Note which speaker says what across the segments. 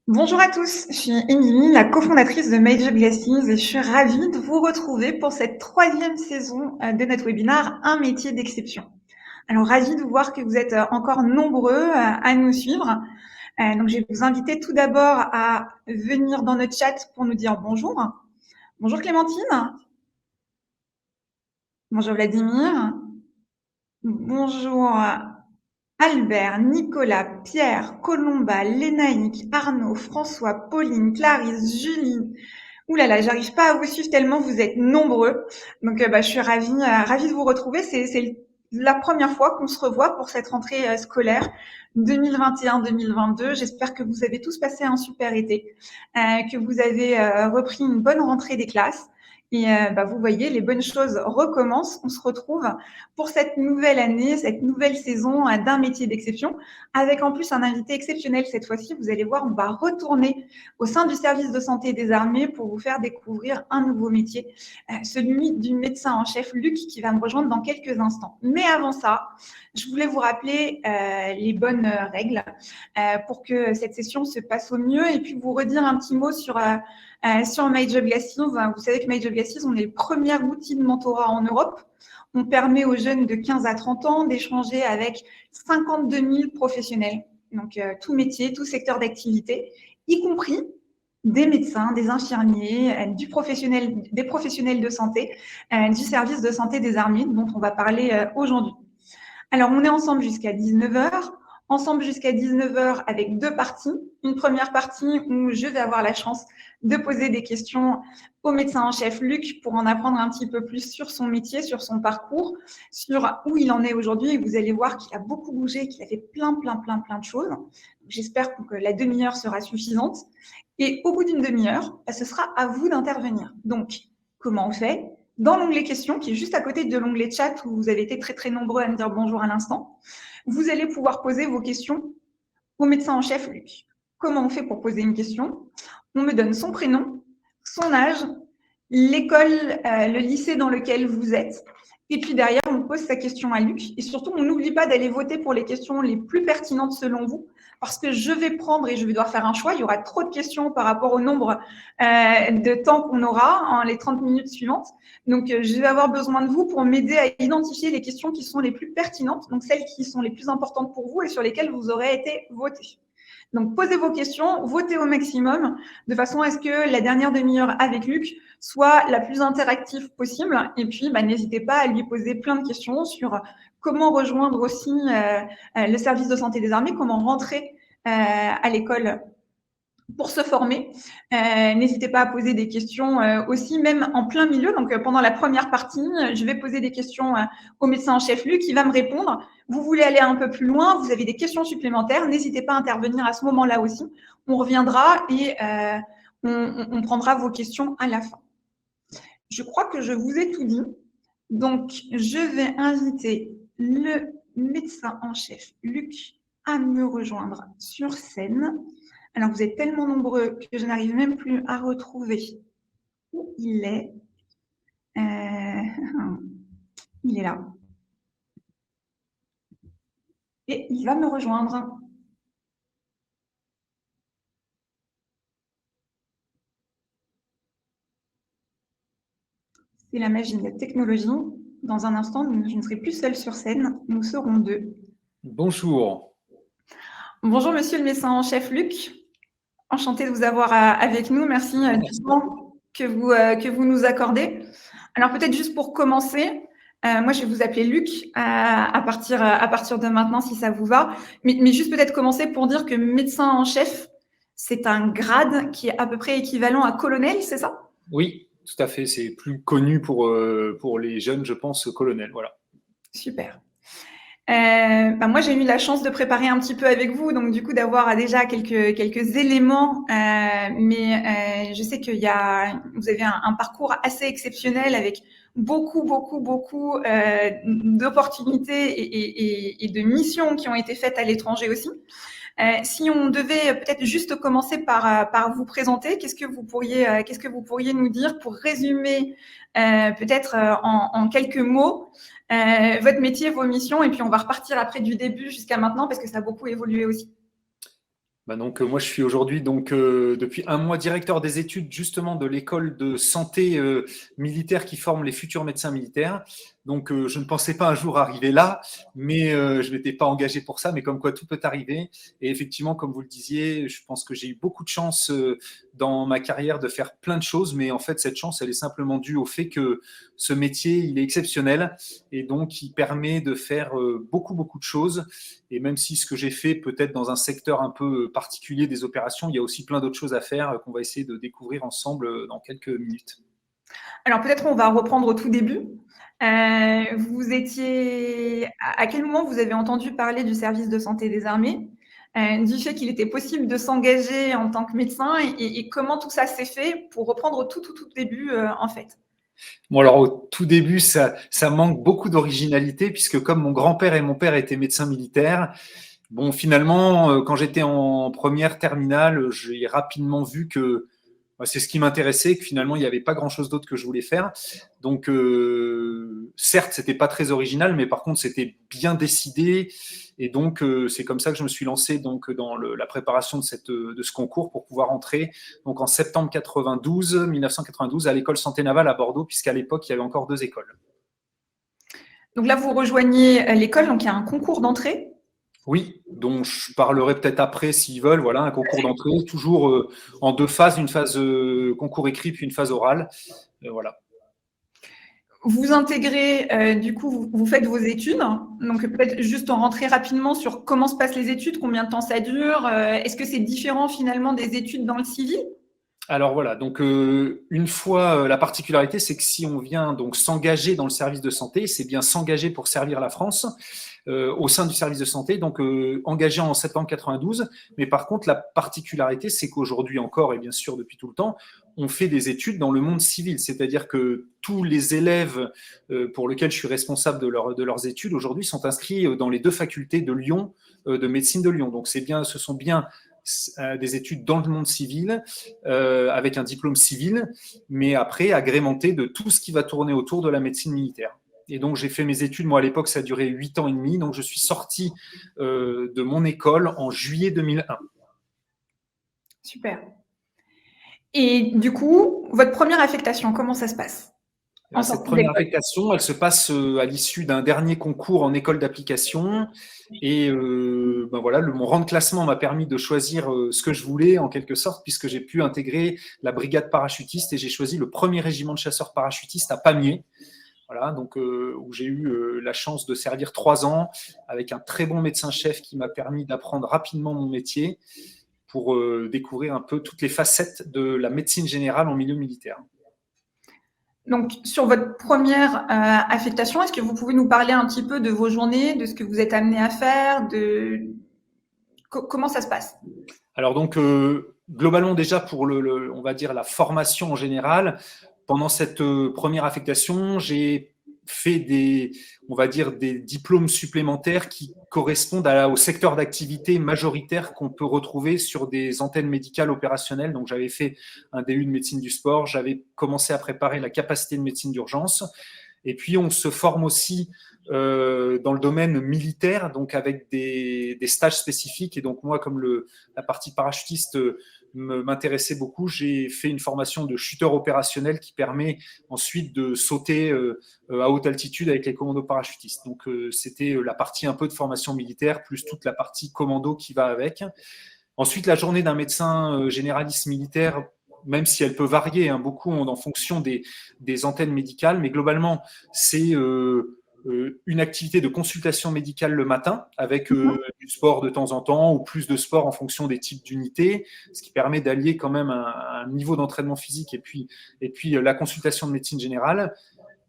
Speaker 1: Bonjour à tous, je suis Émilie, la cofondatrice de Major Blessings et je suis ravie de vous retrouver pour cette troisième saison de notre webinaire Un métier d'exception. Alors ravie de voir que vous êtes encore nombreux à nous suivre. Donc je vais vous inviter tout d'abord à venir dans notre chat pour nous dire bonjour. Bonjour Clémentine. Bonjour Vladimir. Bonjour Albert, Nicolas, Pierre, Colomba, Lénaïque, Arnaud, François, Pauline, Clarisse, Julie. Ouh là là, j'arrive pas à vous suivre tellement vous êtes nombreux. Donc, je suis ravie de vous retrouver. C'est la première fois qu'on se revoit pour cette rentrée scolaire 2021-2022. J'espère que vous avez tous passé un super été, que vous avez repris une bonne rentrée des classes. Et vous voyez, les bonnes choses recommencent. On se retrouve pour cette nouvelle année, cette nouvelle saison d'un métier d'exception, avec en plus un invité exceptionnel cette fois-ci. Vous allez voir, on va retourner au sein du service de santé des armées pour vous faire découvrir un nouveau métier, celui du médecin en chef Luc qui va me rejoindre dans quelques instants. Mais avant ça, je voulais vous rappeler les bonnes règles pour que cette session se passe au mieux et puis vous redire un petit mot sur My Job Glasses. Vous savez que My Job Glasses, on est le premier outil de mentorat en Europe. On permet aux jeunes de 15 à 30 ans d'échanger avec 52 000 professionnels, donc tout métier, tout secteur d'activité, y compris des médecins, des infirmiers, des professionnels de santé, du service de santé des armées dont on va parler aujourd'hui. Alors, on est ensemble jusqu'à 19h. Ensemble jusqu'à 19h avec deux parties. Une première partie où je vais avoir la chance de poser des questions au médecin en chef Luc pour en apprendre un petit peu plus sur son métier, sur son parcours, sur où il en est aujourd'hui. Et vous allez voir qu'il a beaucoup bougé, qu'il a fait plein de choses. J'espère que la demi-heure sera suffisante. Et au bout d'une demi-heure, ce sera à vous d'intervenir. Donc, comment on fait? Dans l'onglet questions, qui est juste à côté de l'onglet chat où vous avez été très nombreux à me dire bonjour à l'instant, vous allez pouvoir poser vos questions au médecin en chef Luc. Comment on fait pour poser une question? On me donne son prénom, son âge, l'école, le lycée dans lequel vous êtes. Et puis derrière, on pose sa question à Luc. Et surtout, on n'oublie pas d'aller voter pour les questions les plus pertinentes selon vous, parce que je vais prendre et je vais devoir faire un choix. Il y aura trop de questions par rapport au nombre de temps qu'on aura en les 30 minutes suivantes. Donc, je vais avoir besoin de vous pour m'aider à identifier les questions qui sont les plus pertinentes, donc celles qui sont les plus importantes pour vous et sur lesquelles vous aurez été voté. Donc, posez vos questions, votez au maximum, de façon à ce que la dernière demi-heure avec Luc soit la plus interactive possible. Et puis, n'hésitez pas à lui poser plein de questions sur comment rejoindre aussi le service de santé des armées, comment rentrer à l'école pour se former. N'hésitez pas à poser des questions aussi, même en plein milieu. Donc, pendant la première partie, je vais poser des questions au médecin en chef Luc qui va me répondre. Vous voulez aller un peu plus loin, vous avez des questions supplémentaires, n'hésitez pas à intervenir à ce moment-là aussi. On reviendra et on prendra vos questions à la fin. Je crois que je vous ai tout dit. Donc, je vais inviter le médecin en chef Luc à me rejoindre sur scène. Alors, vous êtes tellement nombreux que je n'arrive même plus à retrouver où il est. Il est là. Et il va me rejoindre. C'est la magie de la technologie. Dans un instant, je ne serai plus seule sur scène. Nous serons deux.
Speaker 2: Bonjour.
Speaker 1: Bonjour, monsieur le médecin en chef Luc. Enchantée de vous avoir avec nous. Merci du temps que vous nous accordez. Alors, peut-être juste pour commencer, moi, je vais vous appeler Luc à partir de maintenant, si ça vous va. Mais juste peut-être commencer pour dire que médecin en chef, c'est un grade qui est à peu près équivalent à colonel, c'est ça?
Speaker 2: Oui, tout à fait. C'est plus connu pour les jeunes, je pense, colonel. Voilà.
Speaker 1: Super. Moi, j'ai eu la chance de préparer un petit peu avec vous, donc du coup d'avoir déjà quelques éléments. Mais je sais vous avez un parcours assez exceptionnel avec beaucoup d'opportunités et de missions qui ont été faites à l'étranger aussi. Si on devait peut-être juste commencer par vous présenter, qu'est-ce que vous pourriez nous dire pour résumer peut-être en quelques mots votre métier, vos missions, et puis on va repartir après du début jusqu'à maintenant parce que ça a beaucoup évolué aussi.
Speaker 2: Donc, moi, je suis aujourd'hui depuis un mois directeur des études justement de l'école de santé militaire qui forme les futurs médecins militaires. Donc, je ne pensais pas un jour arriver là, mais je ne m'étais pas engagé pour ça. Mais comme quoi, tout peut arriver. Et effectivement, comme vous le disiez, je pense que j'ai eu beaucoup de chance dans ma carrière de faire plein de choses. Mais en fait, cette chance, elle est simplement due au fait que ce métier, il est exceptionnel et donc il permet de faire beaucoup, beaucoup de choses. Et même si ce que j'ai fait peut-être dans un secteur un peu particulier des opérations, il y a aussi plein d'autres choses à faire qu'on va essayer de découvrir ensemble dans quelques minutes.
Speaker 1: Alors peut-être on va reprendre au tout début. Vous étiez à quel moment vous avez entendu parler du service de santé des armées, du fait qu'il était possible de s'engager en tant que médecin et comment tout ça s'est fait pour reprendre au tout début en fait?
Speaker 2: Bon, alors au tout début, ça manque beaucoup d'originalité puisque comme mon grand-père et mon père étaient médecins militaires, bon, finalement, quand j'étais en première terminale, j'ai rapidement vu que c'est ce qui m'intéressait, que finalement, il n'y avait pas grand-chose d'autre que je voulais faire. Donc, certes, c'était pas très original, mais par contre, c'était bien décidé. Et donc, c'est comme ça que je me suis lancé dans la préparation de ce concours pour pouvoir entrer donc, en septembre 1992 à l'école santé navale à Bordeaux, puisqu'à l'époque, il y avait encore 2 écoles.
Speaker 1: Donc là, vous rejoignez l'école, donc il y a un concours d'entrée.
Speaker 2: Oui, dont je parlerai peut-être après s'ils veulent. Voilà, un concours d'entrée, toujours en 2 phases, une phase concours écrit puis une phase orale. Voilà.
Speaker 1: Vous intégrez, du coup, vous faites vos études. Donc peut-être juste en rentrer rapidement sur comment se passent les études, combien de temps ça dure. Est-ce que c'est différent finalement des études dans le civil?
Speaker 2: Alors voilà, donc une fois, la particularité, c'est que si on vient donc s'engager dans le service de santé, c'est bien s'engager pour servir la France au sein du service de santé, donc engagé en septembre 92. Mais par contre, la particularité, c'est qu'aujourd'hui encore, et bien sûr depuis tout le temps, on fait des études dans le monde civil, c'est-à-dire que tous les élèves pour lesquels je suis responsable de leurs études aujourd'hui sont inscrits dans les 2 facultés de Lyon, de médecine de Lyon. Donc ce sont bien des études dans le monde civil, avec un diplôme civil, mais après agrémenté de tout ce qui va tourner autour de la médecine militaire. Et donc, j'ai fait mes études. Moi, à l'époque, ça a duré 8 ans et demi. Donc, je suis sorti de mon école en juillet 2001.
Speaker 1: Super. Et du coup, votre première affectation, comment ça se passe?
Speaker 2: Cette première affectation, elle se passe à l'issue d'un dernier concours en école d'application. Et voilà, mon rang de classement m'a permis de choisir ce que je voulais, en quelque sorte, puisque j'ai pu intégrer la brigade parachutiste et j'ai choisi le 1er régiment de chasseurs parachutistes à Pamiers. Voilà, donc où j'ai eu la chance de servir 3 ans avec un très bon médecin-chef qui m'a permis d'apprendre rapidement mon métier pour découvrir un peu toutes les facettes de la médecine générale en milieu militaire.
Speaker 1: Donc, sur votre première affectation, est-ce que vous pouvez nous parler un petit peu de vos journées, de ce que vous êtes amené à faire, comment ça se passe?
Speaker 2: Alors donc, globalement déjà pour on va dire la formation en général, pendant cette première affectation, j'ai fait on va dire des diplômes supplémentaires qui correspondent au secteur d'activité majoritaire qu'on peut retrouver sur des antennes médicales opérationnelles. Donc, j'avais fait un DU de médecine du sport, j'avais commencé à préparer la capacité de médecine d'urgence. Et puis, on se forme aussi dans le domaine militaire, donc avec des stages spécifiques. Et donc, moi, comme la partie parachutiste m'intéressait beaucoup, j'ai fait une formation de chuteur opérationnel qui permet ensuite de sauter à haute altitude avec les commandos parachutistes. Donc, c'était la partie un peu de formation militaire, plus toute la partie commando qui va avec. Ensuite, la journée d'un médecin généraliste militaire, même si elle peut varier beaucoup en fonction des antennes médicales, mais globalement, c'est une activité de consultation médicale le matin avec du sport de temps en temps ou plus de sport en fonction des types d'unités, ce qui permet d'allier quand même un niveau d'entraînement physique et puis la consultation de médecine générale.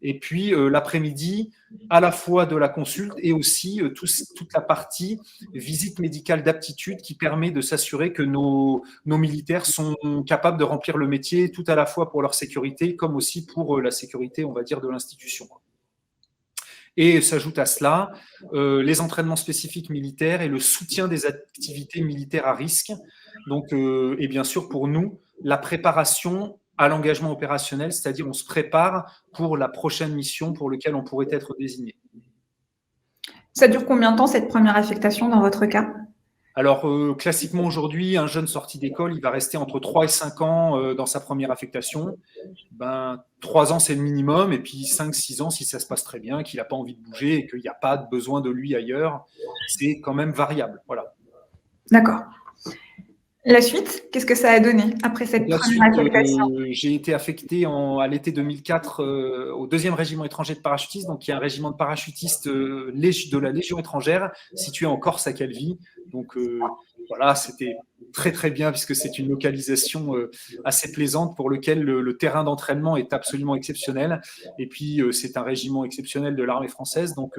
Speaker 2: Et puis l'après-midi, à la fois de la consulte et aussi toute la partie visite médicale d'aptitude qui permet de s'assurer que nos militaires sont capables de remplir le métier tout à la fois pour leur sécurité comme aussi pour la sécurité, on va dire, de l'institution. Et s'ajoute à cela les entraînements spécifiques militaires et le soutien des activités militaires à risque. Donc, et bien sûr, pour nous, la préparation à l'engagement opérationnel, c'est-à-dire on se prépare pour la prochaine mission pour laquelle on pourrait être désigné.
Speaker 1: Ça dure combien de temps, cette première affectation, dans votre cas?
Speaker 2: Alors, classiquement aujourd'hui, un jeune sorti d'école, il va rester entre 3 et 5 ans dans sa première affectation. 3 ans, c'est le minimum, et puis 5-6 ans, si ça se passe très bien, qu'il n'a pas envie de bouger et qu'il n'y a pas de besoin de lui ailleurs, c'est quand même variable. Voilà.
Speaker 1: D'accord. La suite, qu'est-ce que ça a donné après cette première affectation?
Speaker 2: J'ai été affecté à l'été 2004 au 2e régiment étranger de parachutistes, donc il y a un régiment de parachutistes de la Légion étrangère situé en Corse à Calvi. Donc voilà, c'était très très bien puisque c'est une localisation assez plaisante pour lequel le terrain d'entraînement est absolument exceptionnel. Et puis c'est un régiment exceptionnel de l'armée française. Donc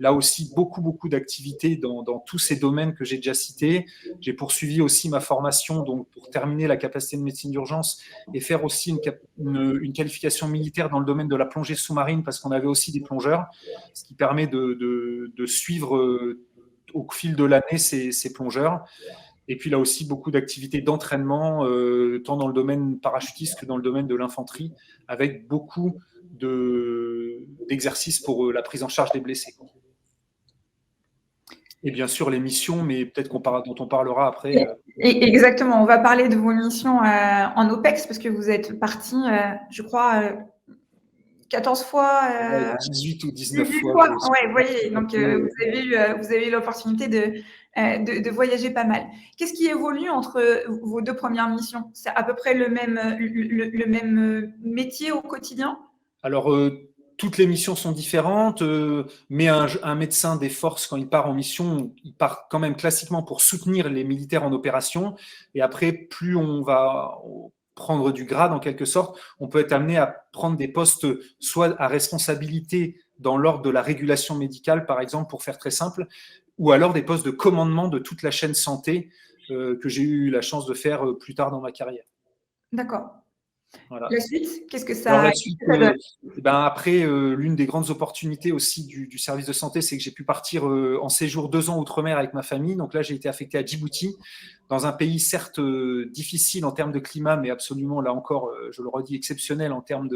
Speaker 2: là aussi beaucoup d'activités dans tous ces domaines que j'ai déjà cités. J'ai poursuivi aussi ma formation donc pour terminer la capacité de médecine d'urgence et faire aussi une qualification militaire dans le domaine de la plongée sous-marine parce qu'on avait aussi des plongeurs, ce qui permet de suivre au fil de l'année ces plongeurs. Et puis là aussi, beaucoup d'activités d'entraînement, tant dans le domaine parachutiste que dans le domaine de l'infanterie, avec beaucoup d'exercices pour la prise en charge des blessés. Et bien sûr, les missions, mais peut-être dont on parlera après.
Speaker 1: Exactement, on va parler de vos missions en OPEX, parce que vous êtes parti, je crois, 14 fois.
Speaker 2: 18 ou 19 fois.
Speaker 1: fois. Ouais, vous voyez, donc vous avez eu l'opportunité de voyager pas mal. Qu'est-ce qui évolue entre vos 2 premières missions? C'est à peu près le même métier au quotidien?
Speaker 2: Alors, toutes les missions sont différentes, mais un médecin des forces, quand il part en mission, il part quand même classiquement pour soutenir les militaires en opération. Et après, plus on va prendre du grade en quelque sorte, on peut être amené à prendre des postes soit à responsabilité dans l'ordre de la régulation médicale, par exemple, pour faire très simple, ou alors des postes de commandement de toute la chaîne santé que j'ai eu la chance de faire plus tard dans ma carrière.
Speaker 1: D'accord.
Speaker 2: Voilà.
Speaker 1: La suite, qu'est-ce que
Speaker 2: Alors
Speaker 1: ça,
Speaker 2: la suite, après, l'une des grandes opportunités aussi du service de santé, c'est que j'ai pu partir en séjour 2 ans outre-mer avec ma famille. Donc là, j'ai été affecté à Djibouti, dans un pays certes difficile en termes de climat, mais absolument, là encore, je le redis, exceptionnel en termes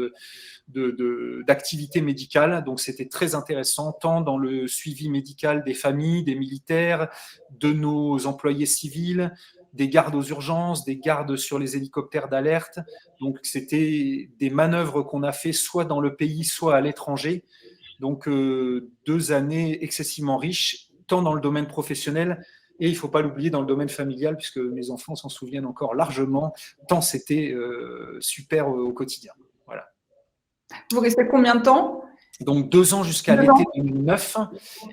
Speaker 2: d'activité médicale. Donc c'était très intéressant, tant dans le suivi médical des familles, des militaires, de nos employés civils, des gardes aux urgences, des gardes sur les hélicoptères d'alerte. Donc, c'était des manœuvres qu'on a fait soit dans le pays, soit à l'étranger. Donc, 2 années excessivement riches, tant dans le domaine professionnel et il ne faut pas l'oublier dans le domaine familial, puisque mes enfants s'en souviennent encore largement, tant c'était super au quotidien. Voilà.
Speaker 1: Vous restez combien de temps?
Speaker 2: Donc 2 ans jusqu'à l'été 2009.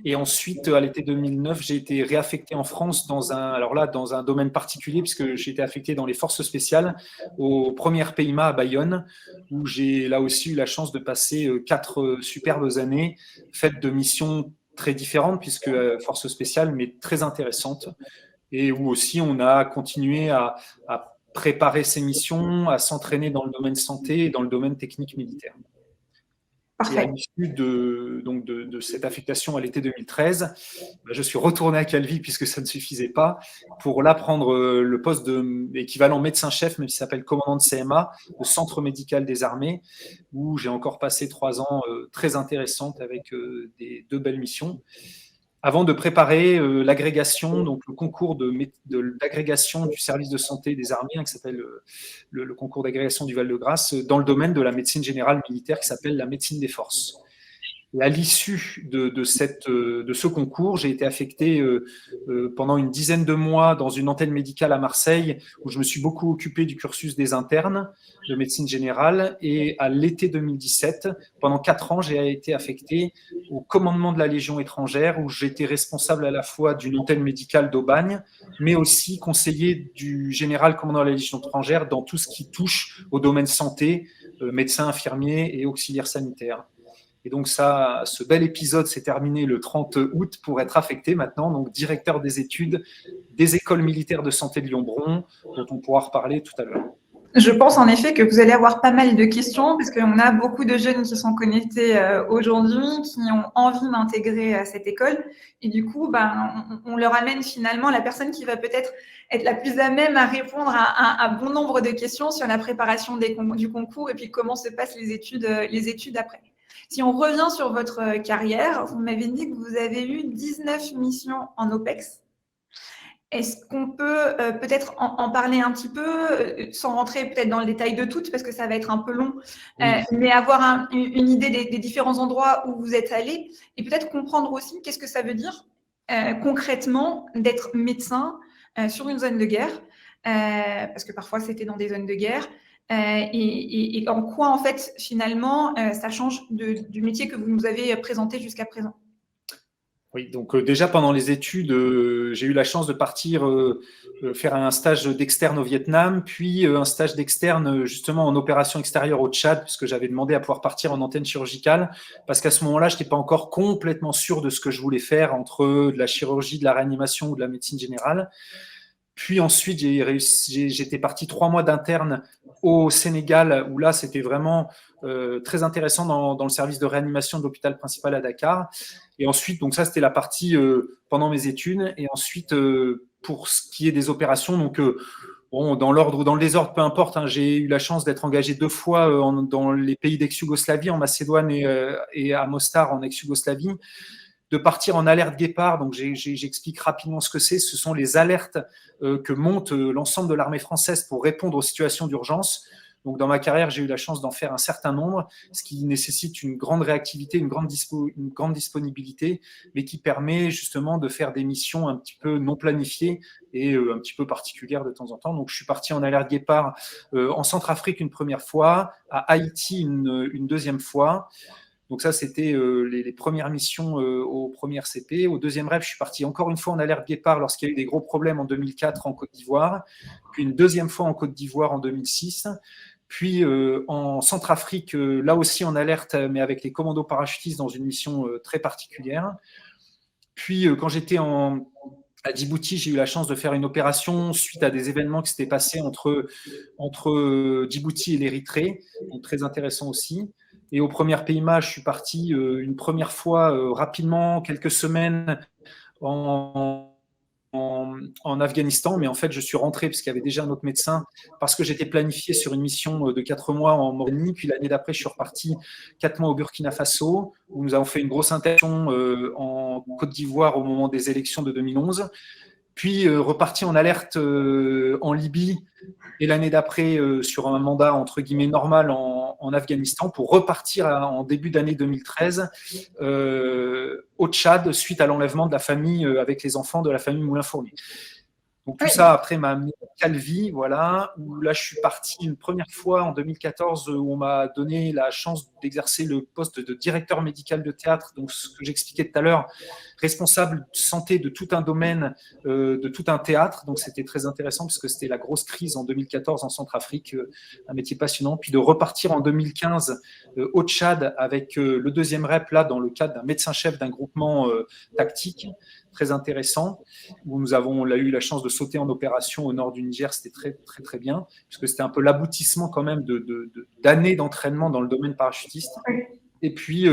Speaker 2: Et ensuite, à l'été 2009, j'ai été réaffecté en France dans un domaine particulier, puisque j'ai été affecté dans les forces spéciales au 1er PIMA à Bayonne, où j'ai là aussi eu la chance de passer 4 superbes années faites de missions très différentes, puisque forces spéciales, mais très intéressantes, et où aussi on a continué à préparer ces missions, à s'entraîner dans le domaine santé et dans le domaine technique militaire.
Speaker 1: Parfait.
Speaker 2: Et à l'issue de cette affectation à l'été 2013, je suis retourné à Calvi puisque ça ne suffisait pas pour là prendre le poste d'équivalent médecin-chef, même s'il s'appelle commandant de CMA, le Centre médical des armées, où j'ai encore passé 3 ans très intéressantes avec 2 belles missions, avant de préparer l'agrégation, donc le concours d'agrégation du service de santé des armées, qui s'appelle le concours d'agrégation du Val-de-Grâce, dans le domaine de la médecine générale militaire, qui s'appelle la médecine des forces. Et à l'issue de ce concours, j'ai été affecté pendant une dizaine de mois dans une antenne médicale à Marseille, où je me suis beaucoup occupé du cursus des internes de médecine générale. Et à l'été 2017, pendant 4 ans, j'ai été affecté au commandement de la Légion étrangère, où j'étais responsable à la fois d'une antenne médicale d'Aubagne, mais aussi conseiller du général commandant de la Légion étrangère dans tout ce qui touche au domaine santé, médecins, infirmiers et auxiliaires sanitaires. Et donc ce bel épisode s'est terminé le 30 août pour être affecté maintenant, donc directeur des études des écoles militaires de santé de Lyon-Bron, dont on pourra reparler tout à l'heure.
Speaker 1: Je pense en effet que vous allez avoir pas mal de questions parce qu'on a beaucoup de jeunes qui sont connectés aujourd'hui, qui ont envie d'intégrer cette école. Et du coup, on leur amène finalement la personne qui va peut-être être la plus à même à répondre à bon nombre de questions sur la préparation du concours et puis comment se passent les études après. Si on revient sur votre carrière, vous m'avez dit que vous avez eu 19 missions en OPEX. Est-ce qu'on peut peut-être en parler un petit peu, sans rentrer peut-être dans le détail de toutes, parce que ça va être un peu long,
Speaker 2: Oui.
Speaker 1: mais avoir une idée des différents endroits où vous êtes allés et peut-être comprendre aussi qu'est-ce que ça veut dire concrètement d'être médecin sur une zone de guerre, parce que parfois c'était dans des zones de guerre, et en quoi en fait finalement ça change du métier que vous nous avez présenté jusqu'à présent.
Speaker 2: Oui, donc déjà pendant les études, j'ai eu la chance de partir faire un stage d'externe au Vietnam, puis un stage d'externe justement en opération extérieure au Tchad, puisque j'avais demandé à pouvoir partir en antenne chirurgicale, parce qu'à ce moment-là, je n'étais pas encore complètement sûr de ce que je voulais faire entre de la chirurgie, de la réanimation ou de la médecine générale. Puis ensuite, j'étais parti 3 mois d'interne au Sénégal, où là, c'était vraiment très intéressant dans le service de réanimation de l'hôpital principal à Dakar. Et ensuite, donc ça, c'était la partie pendant mes études. Et ensuite, pour ce qui est des opérations, donc bon, dans l'ordre ou dans le désordre, peu importe, hein, j'ai eu la chance d'être engagé 2 fois dans les pays d'ex-Yougoslavie, en Macédoine et à Mostar, en ex-Yougoslavie, de partir en alerte guépard. Donc, j'explique rapidement ce que c'est. Ce sont les alertes que monte l'ensemble de l'armée française pour répondre aux situations d'urgence. Donc, dans ma carrière, j'ai eu la chance d'en faire un certain nombre, ce qui nécessite une grande réactivité, une grande disponibilité, mais qui permet justement de faire des missions un petit peu non planifiées et un petit peu particulières de temps en temps. Donc, je suis parti en alerte guépard en Centrafrique une première fois, à Haïti une deuxième fois. Donc ça, c'était les premières missions au premier CP. Au deuxième rêve, je suis parti encore une fois en alerte guépard lorsqu'il y a eu des gros problèmes en 2004 en Côte d'Ivoire, puis une deuxième fois en Côte d'Ivoire en 2006, puis en Centrafrique, là aussi en alerte, mais avec les commandos parachutistes dans une mission très particulière. Puis quand j'étais à Djibouti, j'ai eu la chance de faire une opération suite à des événements qui s'étaient passés entre Djibouti et l'Érythrée, donc très intéressant aussi. Et au premier PIMA, je suis parti une première fois rapidement, quelques semaines en Afghanistan, mais en fait, je suis rentré parce qu'il y avait déjà un autre médecin, parce que j'étais planifié sur une mission de 4 mois en Mauritanie. Puis l'année d'après, je suis reparti 4 mois au Burkina Faso, où nous avons fait une grosse intervention en Côte d'Ivoire au moment des élections de 2011. Puis reparti en alerte en Libye, et l'année d'après sur un mandat entre guillemets normal en Afghanistan, pour repartir en début d'année 2013 au Tchad suite à l'enlèvement de la famille avec les enfants de la famille Moulin-Fournier. Donc tout ça après m'a amené à Calvi, voilà, où là je suis parti une première fois en 2014 où on m'a donné la chance d'exercer le poste de directeur médical de théâtre, donc ce que j'expliquais tout à l'heure, responsable de santé de tout un domaine, de tout un théâtre. Donc c'était très intéressant parce que c'était la grosse crise en 2014 en Centrafrique, un métier passionnant. Puis de repartir en 2015 au Tchad avec le deuxième rep là dans le cadre d'un médecin-chef d'un groupement tactique, très intéressant, où nous avons eu la chance de sauter en opération au nord du Niger. C'était très, très, très bien, puisque c'était un peu l'aboutissement quand même d'années d'entraînement dans le domaine parachutiste. Et puis,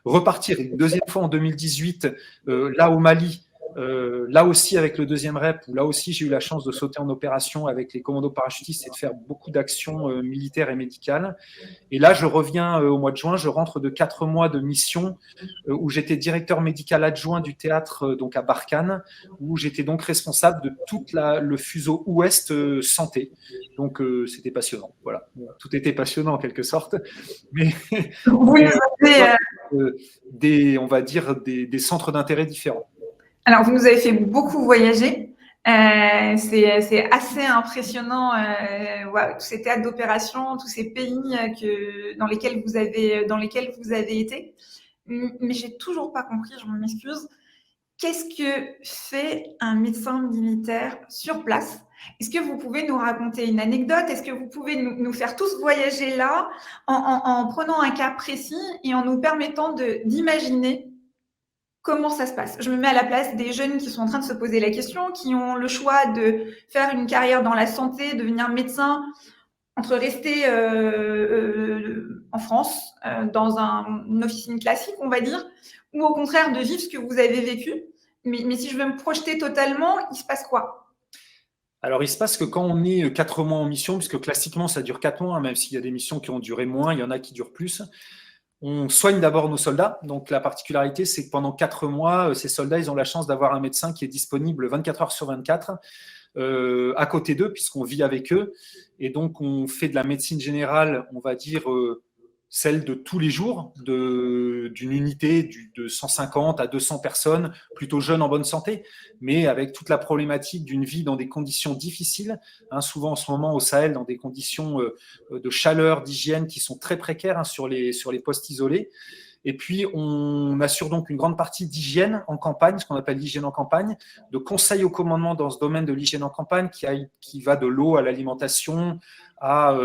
Speaker 2: repartir une deuxième fois en 2018, là au Mali, là aussi avec le deuxième rep, où là aussi j'ai eu la chance de sauter en opération avec les commandos parachutistes et de faire beaucoup d'actions militaires et médicales. Et là, je reviens au mois de juin, je rentre de 4 mois de mission où j'étais directeur médical adjoint du théâtre donc à Barkhane, où j'étais donc responsable de tout le fuseau ouest santé. Donc c'était passionnant. Voilà, tout était passionnant en quelque sorte, mais on va dire des centres d'intérêt différents.
Speaker 1: Alors, vous nous avez fait beaucoup voyager. C'est assez impressionnant, tous ces théâtres d'opération, tous ces pays dans lesquels vous avez été. Mais j'ai toujours pas compris, je m'excuse. Qu'est-ce que fait un médecin militaire sur place? Est-ce que vous pouvez nous raconter une anecdote? Est-ce que vous pouvez nous faire tous voyager là en prenant un cas précis et en nous permettant d'imaginer comment ça se passe? Je me mets à la place des jeunes qui sont en train de se poser la question, qui ont le choix de faire une carrière dans la santé, devenir médecin, entre rester en France, dans une officine classique, on va dire, ou au contraire de vivre ce que vous avez vécu. Mais si je veux me projeter totalement, il se passe quoi?
Speaker 2: Alors, il se passe que quand on est 4 mois en mission, puisque classiquement ça dure 4 mois, même s'il y a des missions qui ont duré moins, il y en a qui durent plus. On soigne d'abord nos soldats. Donc, la particularité, c'est que pendant 4 mois, ces soldats, ils ont la chance d'avoir un médecin qui est disponible 24 heures sur 24 à côté d'eux, puisqu'on vit avec eux. Et donc, on fait de la médecine générale, on va dire, celle de tous les jours, d'une unité de 150 à 200 personnes, plutôt jeunes en bonne santé, mais avec toute la problématique d'une vie dans des conditions difficiles, hein, souvent en ce moment au Sahel, dans des conditions de chaleur, d'hygiène qui sont très précaires, hein, sur les postes isolés. Et puis, on assure donc une grande partie d'hygiène en campagne, ce qu'on appelle l'hygiène en campagne, de conseils au commandement dans ce domaine de l'hygiène en campagne, qui va de l'eau à l'alimentation, à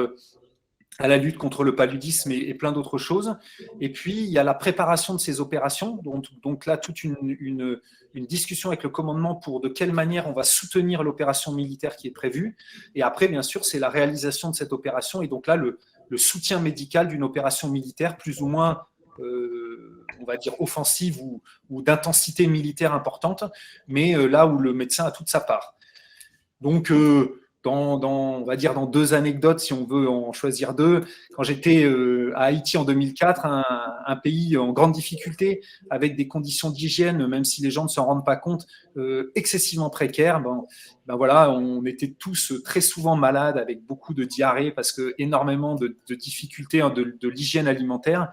Speaker 2: la lutte contre le paludisme et plein d'autres choses. Et puis, il y a la préparation de ces opérations. Donc là, toute une discussion avec le commandement pour de quelle manière on va soutenir l'opération militaire qui est prévue. Et après, bien sûr, c'est la réalisation de cette opération. Et donc là, le soutien médical d'une opération militaire plus ou moins, on va dire, offensive ou d'intensité militaire importante, mais là où le médecin a toute sa part. Donc, on va dire dans 2 anecdotes, si on veut en choisir 2. Quand j'étais à Haïti en 2004, un pays en grande difficulté, avec des conditions d'hygiène, même si les gens ne s'en rendent pas compte, excessivement précaires, ben voilà, on était tous très souvent malades, avec beaucoup de diarrhée, parce que énormément de difficultés, hein, de l'hygiène alimentaire.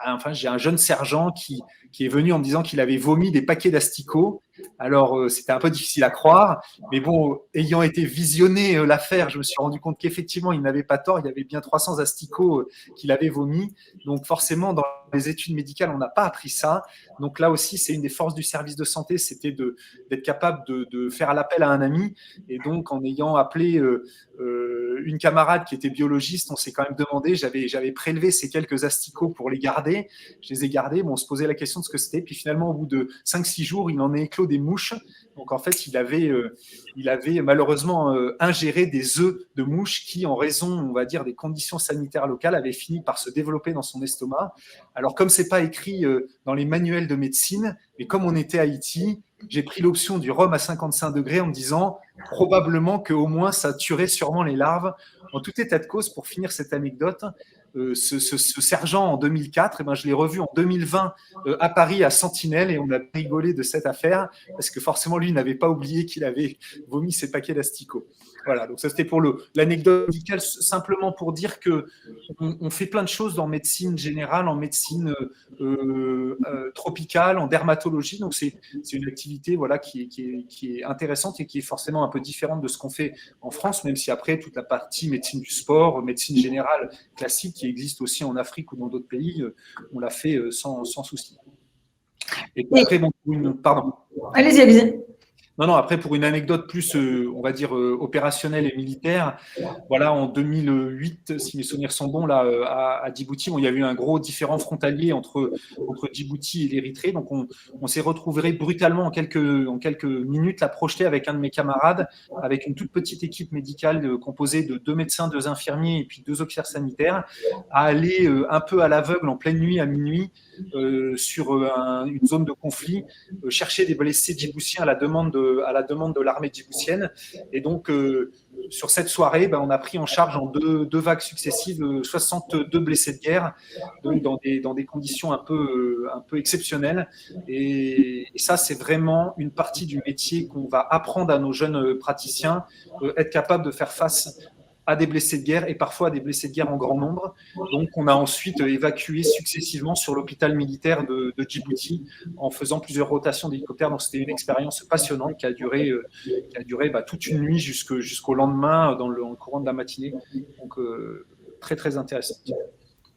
Speaker 2: Enfin, j'ai un jeune sergent qui est venu en me disant qu'il avait vomi des paquets d'asticots. Alors, c'était un peu difficile à croire, mais bon, ayant été visionné l'affaire, je me suis rendu compte qu'effectivement, il n'avait pas tort. Il y avait bien 300 asticots qu'il avait vomi. Donc, forcément, dans les études médicales, on n'a pas appris ça. Donc là aussi, c'est une des forces du service de santé, c'était d'être capable de faire l'appel à un ami. Et donc, en ayant appelé une camarade qui était biologiste, on s'est quand même demandé, j'avais prélevé ces quelques asticots pour les garder. Je les ai gardés, bon, on se posait la question de ce que c'était. Puis finalement, au bout de 5-6 jours, il en est éclos des mouches. Donc en fait, il avait malheureusement ingéré des œufs de mouches qui, en raison, on va dire, des conditions sanitaires locales, avaient fini par se développer dans son estomac. Alors comme c'est pas écrit dans les manuels de médecine, mais comme on était à Haïti, j'ai pris l'option du rhum à 55 degrés en me disant probablement qu'au moins ça tuerait sûrement les larves. En tout état de cause, pour finir cette anecdote, ce sergent en 2004, je l'ai revu en 2020 à Paris à Sentinelle, et on a rigolé de cette affaire parce que forcément lui n'avait pas oublié qu'il avait vomi ses paquets d'asticots. Voilà, donc ça c'était pour l'anecdote médicale, simplement pour dire que on fait plein de choses en médecine générale, en médecine tropicale, en dermatologie. Donc c'est une activité, voilà, qui est intéressante et qui est forcément un peu différente de ce qu'on fait en France, même si après toute la partie médecine du sport, médecine générale classique qui existe aussi en Afrique ou dans d'autres pays, on l'a fait sans souci. Et après, bon, pardon.
Speaker 1: Allez-y, allez-y.
Speaker 2: Non, après, pour une anecdote plus, on va dire, opérationnelle et militaire, voilà, en 2008, si mes souvenirs sont bons, là, à Djibouti, il y a eu un gros différend frontalier entre Djibouti et l'Érythrée. Donc, on s'est retrouvés brutalement en quelques minutes, là, projetés avec un de mes camarades, avec une toute petite équipe médicale composée de 2 médecins, 2 infirmiers et puis 2 auxiliaires sanitaires, à aller un peu à l'aveugle en pleine nuit, à minuit, sur une zone de conflit, chercher des blessés djiboutiens à la demande de l'armée djiboutienne. Et donc, sur cette soirée, on a pris en charge en deux vagues successives 62 blessés de guerre, donc dans des conditions un peu exceptionnelles. Et ça, c'est vraiment une partie du métier qu'on va apprendre à nos jeunes praticiens, être capable de faire face à des blessés de guerre et parfois à des blessés de guerre en grand nombre. Donc, on a ensuite évacué successivement sur l'hôpital militaire de Djibouti en faisant plusieurs rotations d'hélicoptères. Donc, c'était une expérience passionnante qui a duré toute une nuit jusqu'au lendemain dans le courant de la matinée. Donc, très, très intéressante.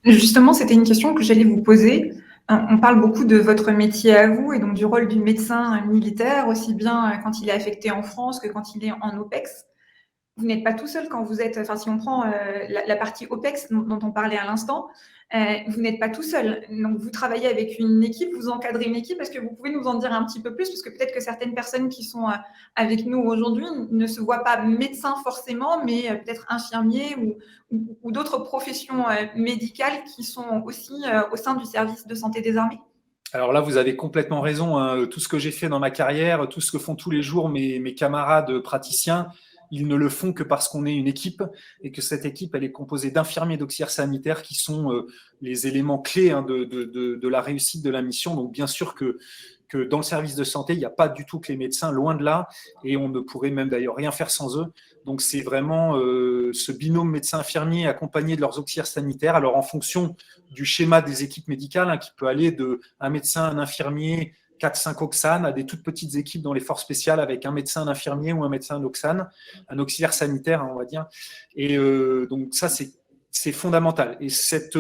Speaker 1: Justement, c'était une question que j'allais vous poser. On parle beaucoup de votre métier à vous et donc du rôle du médecin militaire, aussi bien quand il est affecté en France que quand il est en OPEX. Vous n'êtes pas tout seul quand vous êtes, enfin si on prend la partie OPEX dont on parlait à l'instant, vous n'êtes pas tout seul. Donc vous travaillez avec une équipe, vous encadrez une équipe. Est-ce que vous pouvez nous en dire un petit peu plus? Parce que peut-être que certaines personnes qui sont avec nous aujourd'hui ne se voient pas médecins forcément, mais peut-être infirmiers ou d'autres professions médicales qui sont aussi au sein du service de santé des armées.
Speaker 2: Alors là, vous avez complètement raison, hein. Tout ce que j'ai fait dans ma carrière, tout ce que font tous les jours mes camarades praticiens, ils ne le font que parce qu'on est une équipe et que cette équipe, elle est composée d'infirmiers et d'auxiliaires sanitaires qui sont les éléments clés de la réussite de la mission. Donc, bien sûr que dans le service de santé, il n'y a pas du tout que les médecins, loin de là, et on ne pourrait même d'ailleurs rien faire sans eux. Donc, c'est vraiment ce binôme médecin-infirmier accompagné de leurs auxiliaires sanitaires. Alors, en fonction du schéma des équipes médicales, qui peut aller de un médecin, un infirmier, 4-5 Oxane, à des toutes petites équipes dans les forces spéciales avec un médecin, un infirmier ou un médecin, un Oxane, un auxiliaire sanitaire, on va dire. Et donc, ça, c'est fondamental. Et cette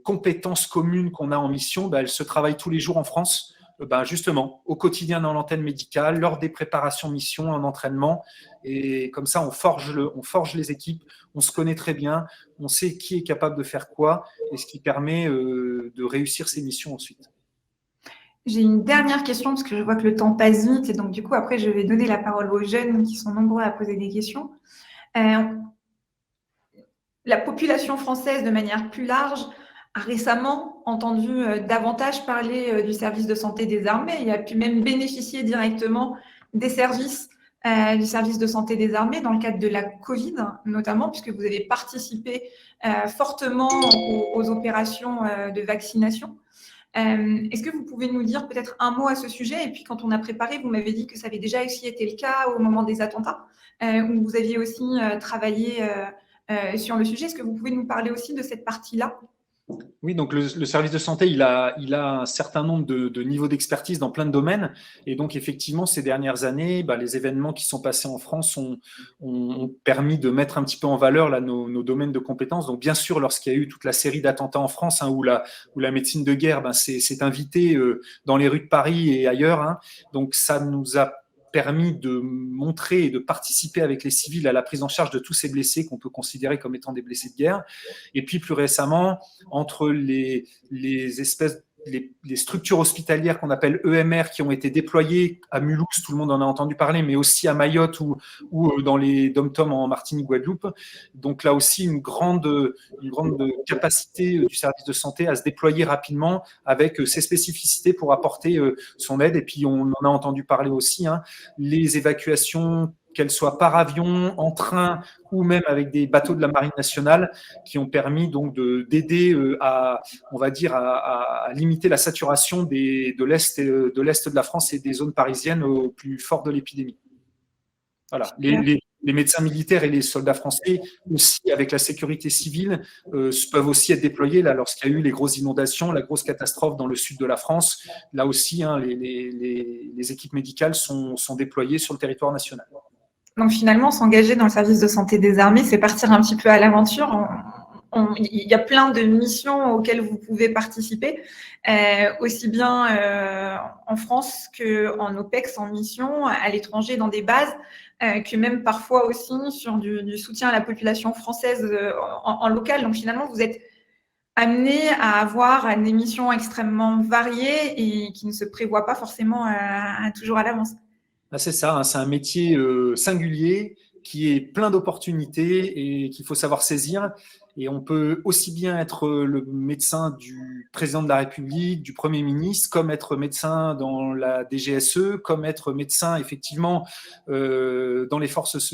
Speaker 2: compétence commune qu'on a en mission, elle se travaille tous les jours en France, justement, au quotidien dans l'antenne médicale, lors des préparations missions, en entraînement. Et comme ça, on forge les équipes, on se connaît très bien, on sait qui est capable de faire quoi, et ce qui permet de réussir ces missions ensuite.
Speaker 1: J'ai une dernière question parce que je vois que le temps passe vite et donc du coup après je vais donner la parole aux jeunes qui sont nombreux à poser des questions. La population française de manière plus large a récemment entendu davantage parler du service de santé des armées et a pu même bénéficier directement des services du service de santé des armées dans le cadre de la Covid notamment puisque vous avez participé fortement aux opérations de vaccination. Est-ce que vous pouvez nous dire peut-être un mot à ce sujet? Et puis, quand on a préparé, vous m'avez dit que ça avait déjà aussi été le cas au moment des attentats, où vous aviez aussi travaillé sur le sujet. Est-ce que vous pouvez nous parler aussi de cette partie-là?
Speaker 2: Oui, donc le service de santé, il a un certain nombre de niveaux d'expertise dans plein de domaines. Et donc, effectivement, ces dernières années, les événements qui sont passés en France ont permis de mettre un petit peu en valeur là, nos domaines de compétences. Donc, bien sûr, lorsqu'il y a eu toute la série d'attentats en France, où la médecine de guerre s'est invitée dans les rues de Paris et ailleurs, donc ça nous a permis de montrer et de participer avec les civils à la prise en charge de tous ces blessés qu'on peut considérer comme étant des blessés de guerre. Et puis plus récemment, entre les structures hospitalières qu'on appelle EMR qui ont été déployées à Mulhouse, tout le monde en a entendu parler, mais aussi à Mayotte ou dans les dom-toms en Martinique, Guadeloupe. Donc là aussi, une grande capacité du service de santé à se déployer rapidement avec ses spécificités pour apporter son aide. Et puis, on en a entendu parler aussi, les évacuations, qu'elles soient par avion, en train ou même avec des bateaux de la Marine nationale qui ont permis donc d'aider à limiter la saturation de l'Est de la France et des zones parisiennes au plus fort de l'épidémie. Voilà. Les médecins militaires et les soldats français, aussi avec la sécurité civile, peuvent aussi être déployés là, lorsqu'il y a eu les grosses inondations, la grosse catastrophe dans le sud de la France. Là aussi, les équipes médicales sont déployées sur le territoire national.
Speaker 1: Donc finalement, s'engager dans le service de santé des armées, c'est partir un petit peu à l'aventure. Il y a plein de missions auxquelles vous pouvez participer, aussi bien en France qu'en OPEX, en mission, à l'étranger, dans des bases, que même parfois aussi sur du soutien à la population française en local. Donc finalement, vous êtes amené à avoir des missions extrêmement variées et qui ne se prévoient pas forcément toujours à l'avance.
Speaker 2: C'est ça, c'est un métier singulier qui est plein d'opportunités et qu'il faut savoir saisir. Et on peut aussi bien être le médecin du président de la République, du Premier ministre, comme être médecin dans la DGSE, comme être médecin effectivement dans les forces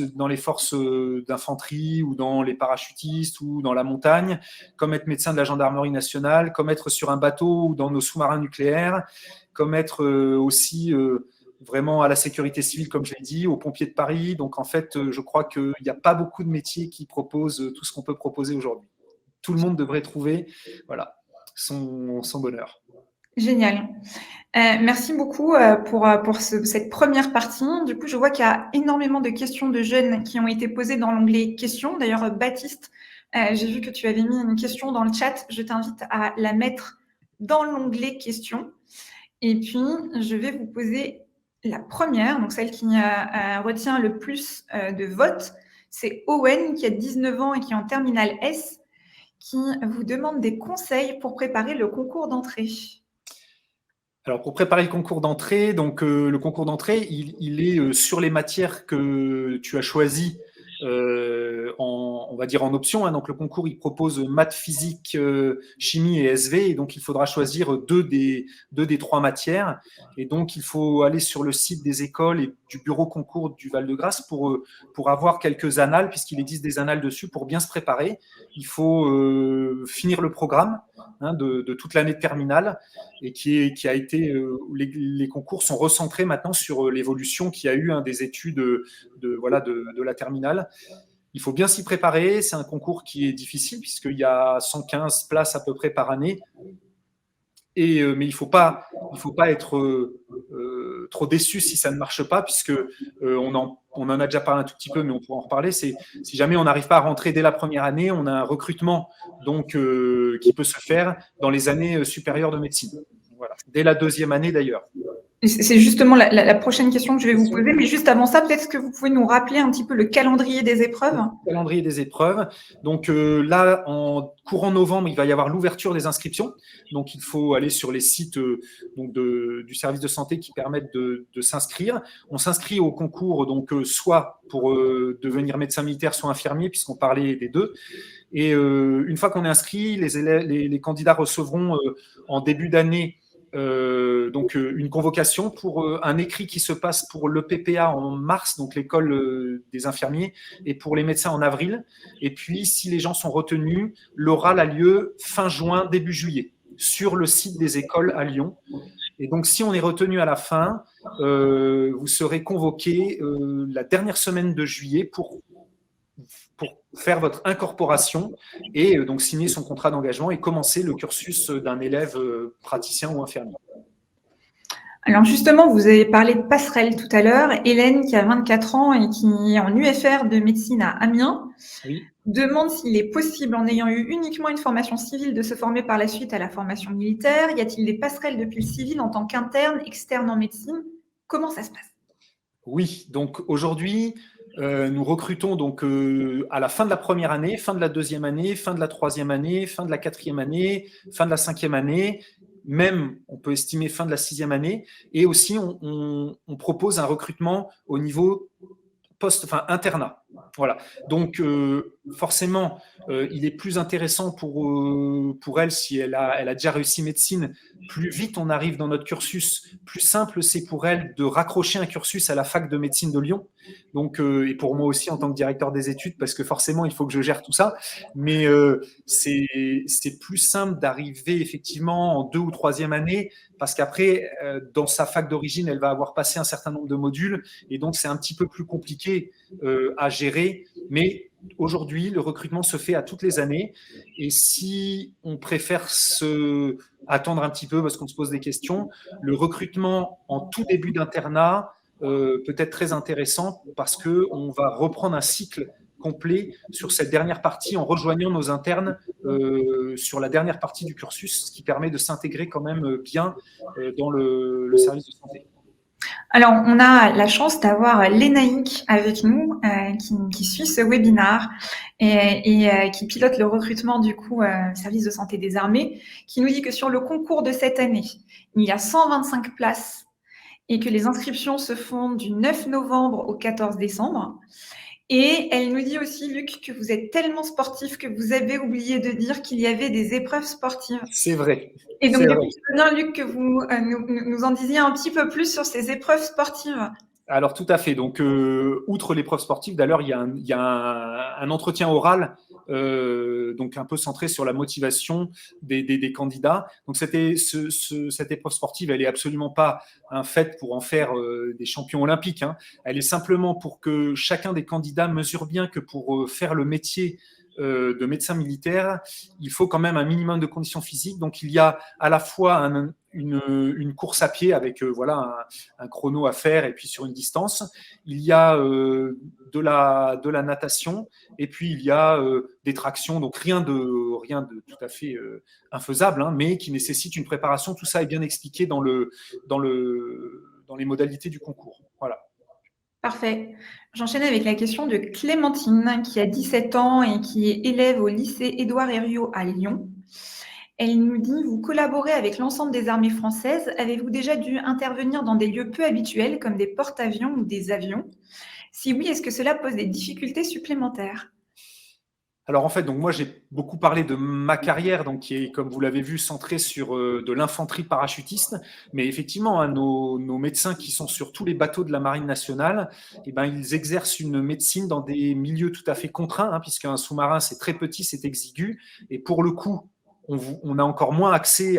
Speaker 2: d'infanterie ou dans les parachutistes ou dans la montagne, comme être médecin de la gendarmerie nationale, comme être sur un bateau ou dans nos sous-marins nucléaires, comme être aussi vraiment à la sécurité civile, comme je l'ai dit, aux pompiers de Paris. Donc, en fait, je crois qu'il n'y a pas beaucoup de métiers qui proposent tout ce qu'on peut proposer aujourd'hui. Tout le monde devrait trouver son bonheur.
Speaker 1: Génial. Merci beaucoup pour cette première partie. Du coup, je vois qu'il y a énormément de questions de jeunes qui ont été posées dans l'onglet questions. D'ailleurs, Baptiste, j'ai vu que tu avais mis une question dans le chat. Je t'invite à la mettre dans l'onglet questions. Et puis, je vais vous poser la première, donc celle qui retient le plus de votes. C'est Owen, qui a 19 ans et qui est en terminale S, qui vous demande des conseils pour préparer le concours d'entrée.
Speaker 2: Alors, pour préparer le concours d'entrée, donc le concours d'entrée, il est sur les matières que tu as choisies on va dire en option. Hein. Donc, le concours, il propose maths, physique, chimie et SV. Et donc, il faudra choisir deux des trois matières. Et donc, il faut aller sur le site des écoles et du bureau concours du Val-de-Grâce pour avoir quelques annales, puisqu'il existe des annales dessus, pour bien se préparer. Il faut finir le programme de toute l'année de terminale et qui a été les concours sont recentrés maintenant sur l'évolution qu'il y a eu des études de la terminale. Il faut bien s'y préparer. C'est un concours qui est difficile puisqu'il y a 115 places à peu près par année. Mais il faut pas être trop déçu si ça ne marche pas, puisque on en a déjà parlé un tout petit peu, mais on pourra en reparler. C'est si jamais on n'arrive pas à rentrer dès la première année, on a un recrutement donc qui peut se faire dans les années supérieures de médecine. Voilà. Dès la deuxième année d'ailleurs.
Speaker 1: C'est justement la prochaine question que je vais vous poser, mais juste avant ça, peut-être que vous pouvez nous rappeler un petit peu le calendrier des épreuves.
Speaker 2: Le calendrier des épreuves. Donc là, en courant novembre, il va y avoir l'ouverture des inscriptions. Donc il faut aller sur les sites du service de santé qui permettent de s'inscrire. On s'inscrit au concours, donc soit pour devenir médecin militaire, soit infirmier, puisqu'on parlait des deux. Et une fois qu'on est inscrit, les candidats recevront en début d'année donc une convocation pour un écrit qui se passe pour le PPA en mars, donc l'école des infirmiers, et pour les médecins en avril. Et puis, si les gens sont retenus, l'oral a lieu fin juin, début juillet, sur le site des écoles à Lyon. Et donc, si on est retenu à la fin, vous serez convoqué la dernière semaine de juillet pour faire votre incorporation et donc signer son contrat d'engagement et commencer le cursus d'un élève praticien ou infirmier.
Speaker 1: Alors justement, vous avez parlé de passerelle tout à l'heure. Hélène, qui a 24 ans et qui est en UFR de médecine à Amiens, oui, demande s'il est possible, en ayant eu uniquement une formation civile, de se former par la suite à la formation militaire. Y a-t-il des passerelles depuis le civil en tant qu'interne, externe en médecine? Comment ça se passe?
Speaker 2: Oui, donc aujourd'hui, nous recrutons donc à la fin de la première année, fin de la deuxième année, fin de la troisième année, fin de la quatrième année, fin de la cinquième année, même on peut estimer fin de la sixième année. Et aussi, on propose un recrutement au niveau internat. Voilà. Donc, forcément, il est plus intéressant pour elle, si elle a déjà réussi médecine, plus vite on arrive dans notre cursus, plus simple c'est pour elle de raccrocher un cursus à la fac de médecine de Lyon. Donc, et pour moi aussi en tant que directeur des études, parce que forcément, il faut que je gère tout ça. Mais c'est plus simple d'arriver effectivement en 2e ou 3e année, parce qu'après, dans sa fac d'origine, elle va avoir passé un certain nombre de modules, et donc c'est un petit peu plus compliqué à gérer. Mais aujourd'hui, le recrutement se fait à toutes les années. Et si on préfère attendre un petit peu parce qu'on se pose des questions, le recrutement en tout début d'internat peut être très intéressant parce qu'on va reprendre un cycle complet sur cette dernière partie en rejoignant nos internes sur la dernière partie du cursus, ce qui permet de s'intégrer quand même bien dans le service de santé.
Speaker 1: Alors, on a la chance d'avoir Lénaïque avec nous, qui suit ce webinaire et qui pilote le recrutement du coup service de santé des armées, qui nous dit que sur le concours de cette année, il y a 125 places et que les inscriptions se font du 9 novembre au 14 décembre. Et elle nous dit aussi, Luc, que vous êtes tellement sportif que vous avez oublié de dire qu'il y avait des épreuves sportives.
Speaker 2: C'est vrai.
Speaker 1: Et donc, je veux bien, Luc, que vous nous en disiez un petit peu plus sur ces épreuves sportives.
Speaker 2: Alors, tout à fait. Donc, outre l'épreuve sportive, d'ailleurs, il y a un entretien oral, donc un peu centré sur la motivation des candidats. Donc, cette épreuve sportive, elle n'est absolument pas un fait pour en faire des champions olympiques. Hein. Elle est simplement pour que chacun des candidats mesure bien que pour faire le métier de médecin militaire, il faut quand même un minimum de conditions physiques. Donc, il y a à la fois une course à pied avec un chrono à faire et puis sur une distance. Il y a de la natation et puis il y a des tractions. Donc, rien de tout à fait infaisable, hein, mais qui nécessite une préparation. Tout ça est bien expliqué dans les modalités du concours. Voilà.
Speaker 1: Parfait. J'enchaîne avec la question de Clémentine, qui a 17 ans et qui est élève au lycée Édouard Herriot à Lyon. Elle nous dit, vous collaborez avec l'ensemble des armées françaises. Avez-vous déjà dû intervenir dans des lieux peu habituels comme des porte-avions ou des avions? Si oui, est-ce que cela pose des difficultés supplémentaires?
Speaker 2: Alors en fait, donc moi j'ai beaucoup parlé de ma carrière, donc qui est, comme vous l'avez vu, centrée sur de l'infanterie parachutiste. Mais effectivement, hein, nos médecins qui sont sur tous les bateaux de la Marine nationale, eh ben, ils exercent une médecine dans des milieux tout à fait contraints, hein, puisqu'un sous-marin c'est très petit, c'est exigu, et pour le coup, on a encore moins accès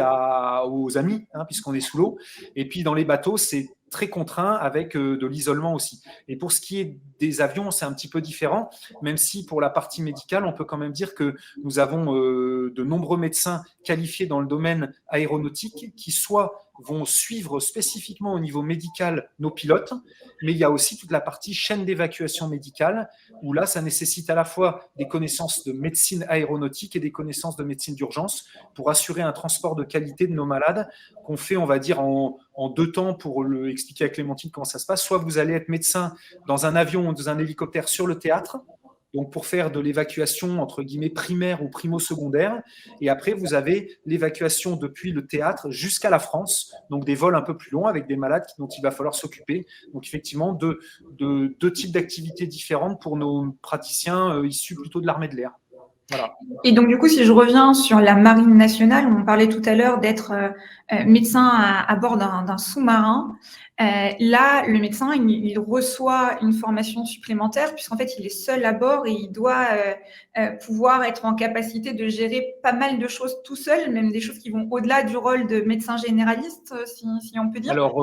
Speaker 2: aux amis, hein, puisqu'on est sous l'eau. Et puis dans les bateaux, c'est très contraint avec de l'isolement aussi. Et pour ce qui est des avions, c'est un petit peu différent, même si pour la partie médicale, on peut quand même dire que nous avons de nombreux médecins qualifiés dans le domaine aéronautique qui soit vont suivre spécifiquement au niveau médical nos pilotes, mais il y a aussi toute la partie chaîne d'évacuation médicale, où là, ça nécessite à la fois des connaissances de médecine aéronautique et des connaissances de médecine d'urgence pour assurer un transport de qualité de nos malades qu'on fait, on va dire, en 2 temps pour le expliquer à Clémentine comment ça se passe. Soit vous allez être médecin dans un avion ou dans un hélicoptère sur le théâtre, donc pour faire de l'évacuation entre guillemets primaire ou primo-secondaire. Et après, vous avez l'évacuation depuis le théâtre jusqu'à la France, donc des vols un peu plus longs avec des malades dont il va falloir s'occuper. Donc effectivement, deux types d'activités différentes pour nos praticiens issus plutôt de l'armée de l'air. Voilà.
Speaker 1: Et donc, du coup, si je reviens sur la Marine nationale, on parlait tout à l'heure d'être médecin à bord d'un sous-marin. Là, le médecin, il reçoit une formation supplémentaire puisqu'en fait, il est seul à bord et il doit pouvoir être en capacité de gérer pas mal de choses tout seul, même des choses qui vont au-delà du rôle de médecin généraliste, si on peut dire.
Speaker 2: Alors,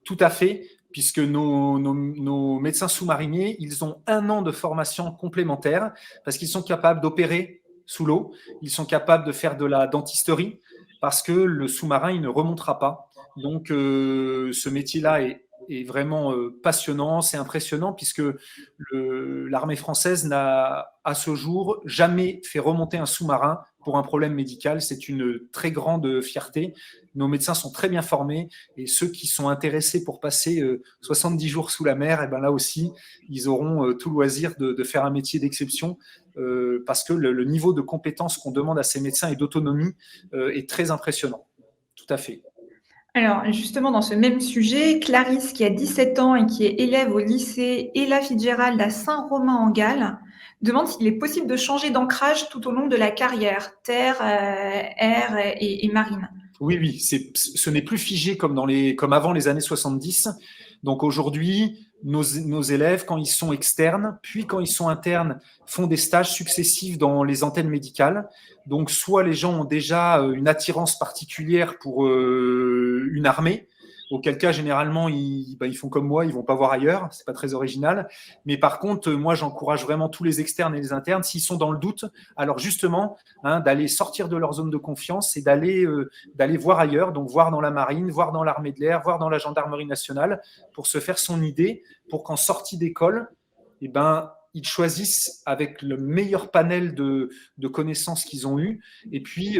Speaker 2: tout à fait, puisque nos médecins sous-mariniers, ils ont 1 an de formation complémentaire parce qu'ils sont capables d'opérer sous l'eau, ils sont capables de faire de la dentisterie parce que le sous-marin, il ne remontera pas. Donc, ce métier-là est vraiment passionnant, c'est impressionnant puisque l'armée française n'a à ce jour jamais fait remonter un sous-marin pour un problème médical. C'est une très grande fierté. Nos médecins sont très bien formés et ceux qui sont intéressés pour passer 70 jours sous la mer, et ben là aussi, ils auront tout loisir de faire un métier d'exception parce que le niveau de compétence qu'on demande à ces médecins et d'autonomie est très impressionnant. Tout à fait.
Speaker 1: Alors, justement, dans ce même sujet, Clarisse, qui a 17 ans et qui est élève au lycée Ella Fitzgerald à Saint-Romain-en-Galles, demande s'il est possible de changer d'ancrage tout au long de la carrière, terre, air et marine.
Speaker 2: Oui, oui, ce n'est plus figé comme avant les années 70. Donc aujourd'hui, nos élèves, quand ils sont externes, puis quand ils sont internes, font des stages successifs dans les antennes médicales. Donc soit les gens ont déjà une attirance particulière pour une armée, auquel cas généralement ils font comme moi, ils vont pas voir ailleurs, c'est pas très original. Mais par contre, moi j'encourage vraiment tous les externes et les internes, s'ils sont dans le doute, alors justement, hein, d'aller sortir de leur zone de confiance et d'aller voir ailleurs, donc voir dans la marine, voir dans l'armée de l'air, voir dans la gendarmerie nationale, pour se faire son idée, pour qu'en sortie d'école, eh ben, ils choisissent avec le meilleur panel de connaissances qu'ils ont eues. Et puis,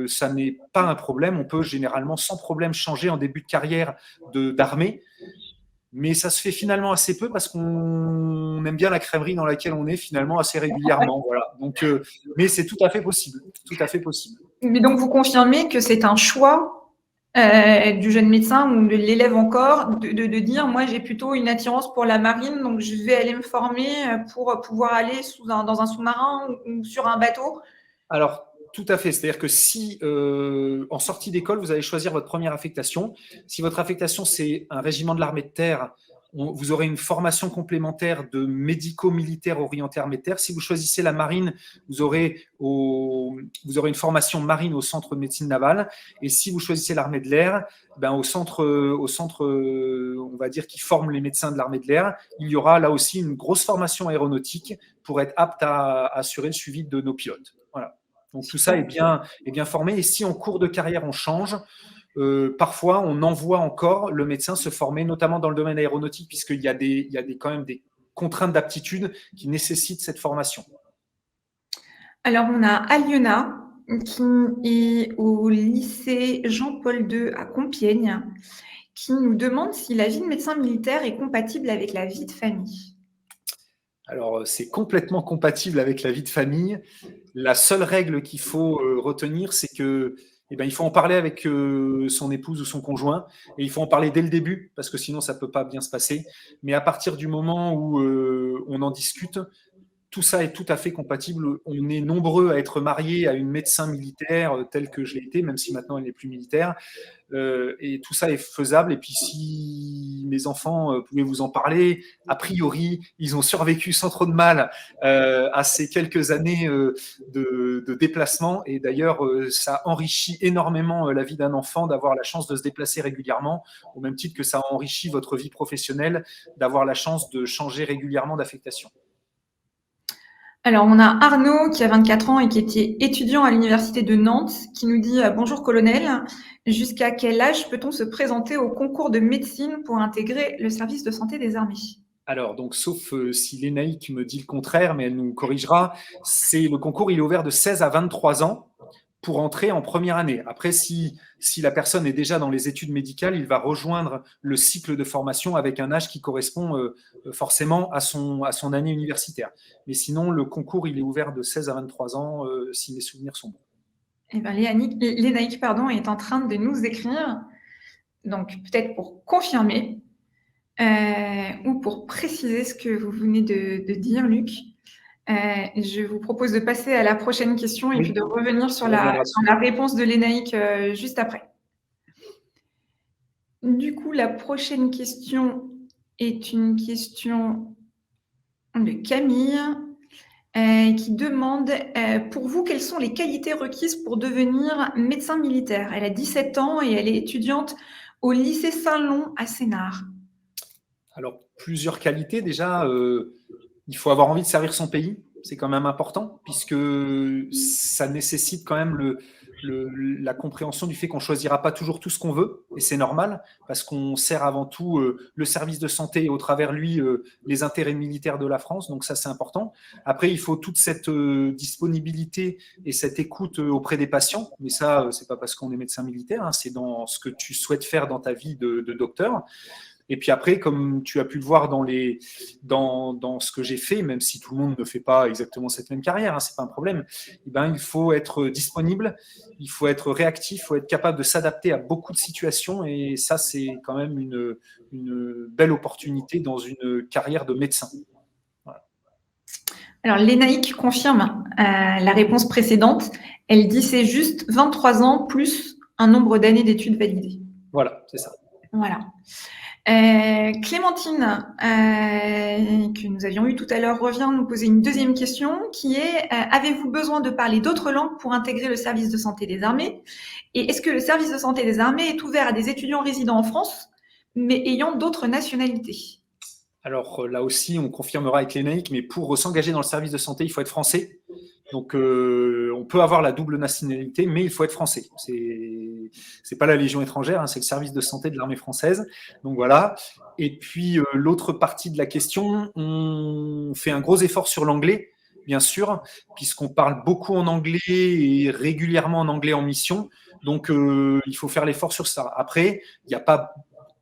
Speaker 2: ça n'est pas un problème. On peut généralement sans problème changer en début de carrière d'armée. Mais ça se fait finalement assez peu parce qu'on aime bien la crèmerie dans laquelle on est finalement assez régulièrement. Voilà. Donc, mais c'est tout à fait possible. Tout à fait possible.
Speaker 1: Mais donc, vous confirmez que c'est un choix du jeune médecin ou de l'élève encore de dire, moi, j'ai plutôt une attirance pour la marine, donc je vais aller me former pour pouvoir aller dans un sous-marin ou sur un bateau.
Speaker 2: Alors, tout à fait. C'est-à-dire que si, en sortie d'école, vous allez choisir votre première affectation, si votre affectation, c'est un régiment de l'armée de terre, vous aurez une formation complémentaire de médico-militaire orienté armée de terre. Si vous choisissez la marine, vous aurez une formation marine au centre de médecine navale. Et si vous choisissez l'armée de l'air, ben au centre, on va dire, qui forme les médecins de l'armée de l'air, il y aura là aussi une grosse formation aéronautique pour être apte à assurer le suivi de nos pilotes. Voilà. Donc tout ça est bien formé. Et si en cours de carrière on change, parfois on envoie encore le médecin se former, notamment dans le domaine aéronautique, puisqu'il y a quand même des contraintes d'aptitude qui nécessitent cette formation.
Speaker 1: Alors on a Aliona qui est au lycée Jean-Paul II à Compiègne, qui nous demande si la vie de médecin militaire est compatible avec la vie de famille.
Speaker 2: Alors, c'est complètement compatible avec la vie de famille. La seule règle qu'il faut retenir, c'est que il faut en parler avec son épouse ou son conjoint, et il faut en parler dès le début, parce que sinon, ça ne peut pas bien se passer. Mais à partir du moment où on en discute, tout ça est tout à fait compatible. On est nombreux à être mariés à une médecin militaire telle que je l'ai été, même si maintenant elle n'est plus militaire. Et tout ça est faisable. Et puis si mes enfants pouvaient vous en parler, a priori, ils ont survécu sans trop de mal à ces quelques années de déplacement. Et d'ailleurs, ça enrichit énormément la vie d'un enfant d'avoir la chance de se déplacer régulièrement, au même titre que ça enrichit votre vie professionnelle d'avoir la chance de changer régulièrement d'affectation.
Speaker 1: Alors, on a Arnaud qui a 24 ans et qui était étudiant à l'université de Nantes, qui nous dit bonjour colonel, jusqu'à quel âge peut-on se présenter au concours de médecine pour intégrer le service de santé des armées?
Speaker 2: Alors, donc, sauf si Lénaïque me dit le contraire, mais elle nous corrigera, c'est le concours, il est ouvert de 16 à 23 ans pour entrer en première année. Après, si la personne est déjà dans les études médicales, il va rejoindre le cycle de formation avec un âge qui correspond forcément à son année universitaire. Mais sinon, le concours, il est ouvert de 16 à 23 ans, si mes souvenirs sont bons.
Speaker 1: Eh bien, Lénaïque est en train de nous écrire, donc peut-être pour confirmer ou pour préciser ce que vous venez de dire, Luc. Je vous propose de passer à la prochaine question et puis de revenir sur la réponse de Lénaïque juste après. Du coup, la prochaine question est une question de Camille qui demande pour vous, quelles sont les qualités requises pour devenir médecin militaire? Elle a 17 ans et elle est étudiante au lycée Saint-Lon à Sénart.
Speaker 2: Alors, plusieurs qualités. Déjà, il faut avoir envie de servir son pays. C'est quand même important, puisque ça nécessite quand même la compréhension du fait qu'on ne choisira pas toujours tout ce qu'on veut, et c'est normal, parce qu'on sert avant tout le service de santé et au travers lui les intérêts militaires de la France, donc ça c'est important. Après, il faut toute cette disponibilité et cette écoute auprès des patients, mais ça, c'est pas parce qu'on est médecin militaire, hein, c'est dans ce que tu souhaites faire dans ta vie de docteur. Et puis après, comme tu as pu le voir dans ce que j'ai fait, même si tout le monde ne fait pas exactement cette même carrière, hein, ce n'est pas un problème, il faut être disponible, il faut être réactif, il faut être capable de s'adapter à beaucoup de situations. Et ça, c'est quand même une belle opportunité dans une carrière de médecin. Voilà.
Speaker 1: Alors, Lénaïque confirme la réponse précédente. Elle dit c'est juste 23 ans plus un nombre d'années d'études validées.
Speaker 2: Voilà, c'est ça.
Speaker 1: Voilà. Clémentine, que nous avions eu tout à l'heure, revient nous poser une deuxième question qui est avez-vous besoin de parler d'autres langues pour intégrer le service de santé des armées? Et est-ce que le service de santé des armées est ouvert à des étudiants résidant en France, mais ayant d'autres nationalités?
Speaker 2: Alors là aussi, on confirmera avec Lénaïque, mais pour s'engager dans le service de santé, il faut être français. Donc, on peut avoir la double nationalité, mais il faut être français. C'est pas la Légion étrangère, hein, c'est le service de santé de l'armée française. Donc voilà. Et puis, l'autre partie de la question, on fait un gros effort sur l'anglais, bien sûr, puisqu'on parle beaucoup en anglais et régulièrement en anglais en mission. Donc, il faut faire l'effort sur ça. Après, il n'y a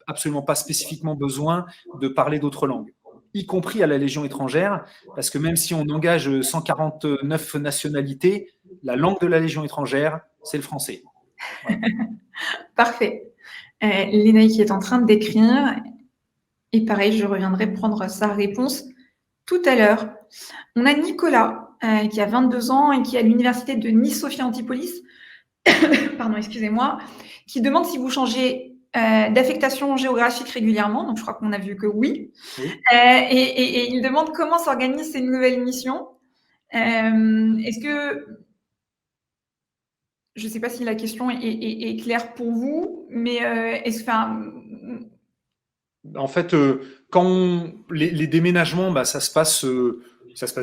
Speaker 2: absolument pas spécifiquement besoin de parler d'autres langues, y compris à la Légion étrangère, parce que même si on engage 149 nationalités, la langue de la Légion étrangère, c'est le français. Voilà.
Speaker 1: Parfait. Lénaïque qui est en train de décrire, et pareil, je reviendrai prendre sa réponse tout à l'heure. On a Nicolas, qui a 22 ans et qui est à l'université de Nice-Sophia Antipolis, pardon, excusez-moi, qui demande si vous changez d'affectation géographique régulièrement. Donc, je crois qu'on a vu que oui. Et il demande comment s'organisent ces nouvelles missions. Est-ce que... Je ne sais pas si la question est claire pour vous, mais est-ce que...
Speaker 2: En fait, quand les déménagements, ça se passe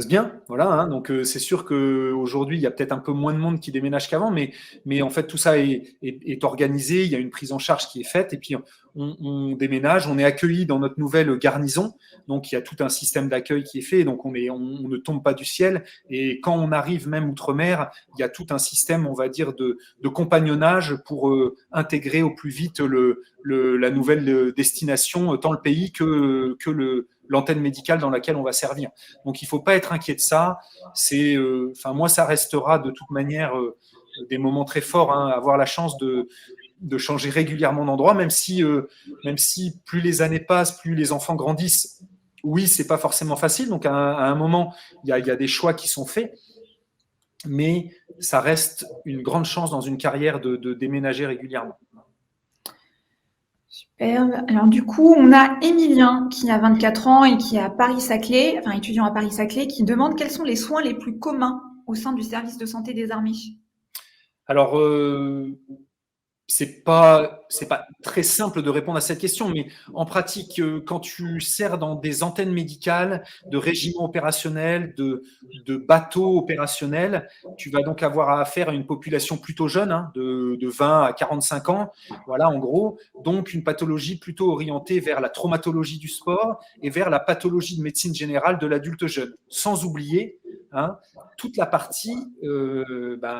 Speaker 2: bien, voilà. Hein, donc c'est sûr qu'aujourd'hui, il y a peut-être un peu moins de monde qui déménage qu'avant, mais en fait, tout ça est organisé. Il y a une prise en charge qui est faite, et puis on déménage, on est accueilli dans notre nouvelle garnison. Donc il y a tout un système d'accueil qui est fait. Donc on ne tombe pas du ciel. Et quand on arrive même outre-mer, il y a tout un système, on va dire, de compagnonnage pour intégrer au plus vite la nouvelle destination, tant le pays que l'antenne médicale dans laquelle on va servir. Donc, il ne faut pas être inquiet de ça. Moi, ça restera de toute manière des moments très forts, hein, avoir la chance de changer régulièrement d'endroit, même si plus les années passent, plus les enfants grandissent. Oui, c'est pas forcément facile. Donc, à un moment, il y a des choix qui sont faits, mais ça reste une grande chance dans une carrière de déménager régulièrement.
Speaker 1: Superbe. Alors du coup, on a Émilien qui a 24 ans et qui est à Paris-Saclay, enfin étudiant à Paris-Saclay, qui demande quels sont les soins les plus communs au sein du service de santé des armées.
Speaker 2: Alors, c'est pas très simple de répondre à cette question, mais en pratique, quand tu sers dans des antennes médicales, de régiments opérationnels, de bateaux opérationnels, tu vas donc avoir affaire à une population plutôt jeune, hein, de 20 à 45 ans, voilà, en gros. Donc, une pathologie plutôt orientée vers la traumatologie du sport et vers la pathologie de médecine générale de l'adulte jeune. Sans oublier, hein, toute la partie,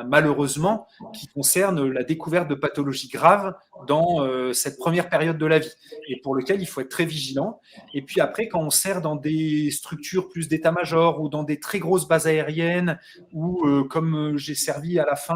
Speaker 2: malheureusement, qui concerne la découverte de pathologies graves dans cette première période de la vie et pour lequel il faut être très vigilant. Et puis après, quand on sert dans des structures plus d'état-major ou dans des très grosses bases aériennes ou comme j'ai servi à la fin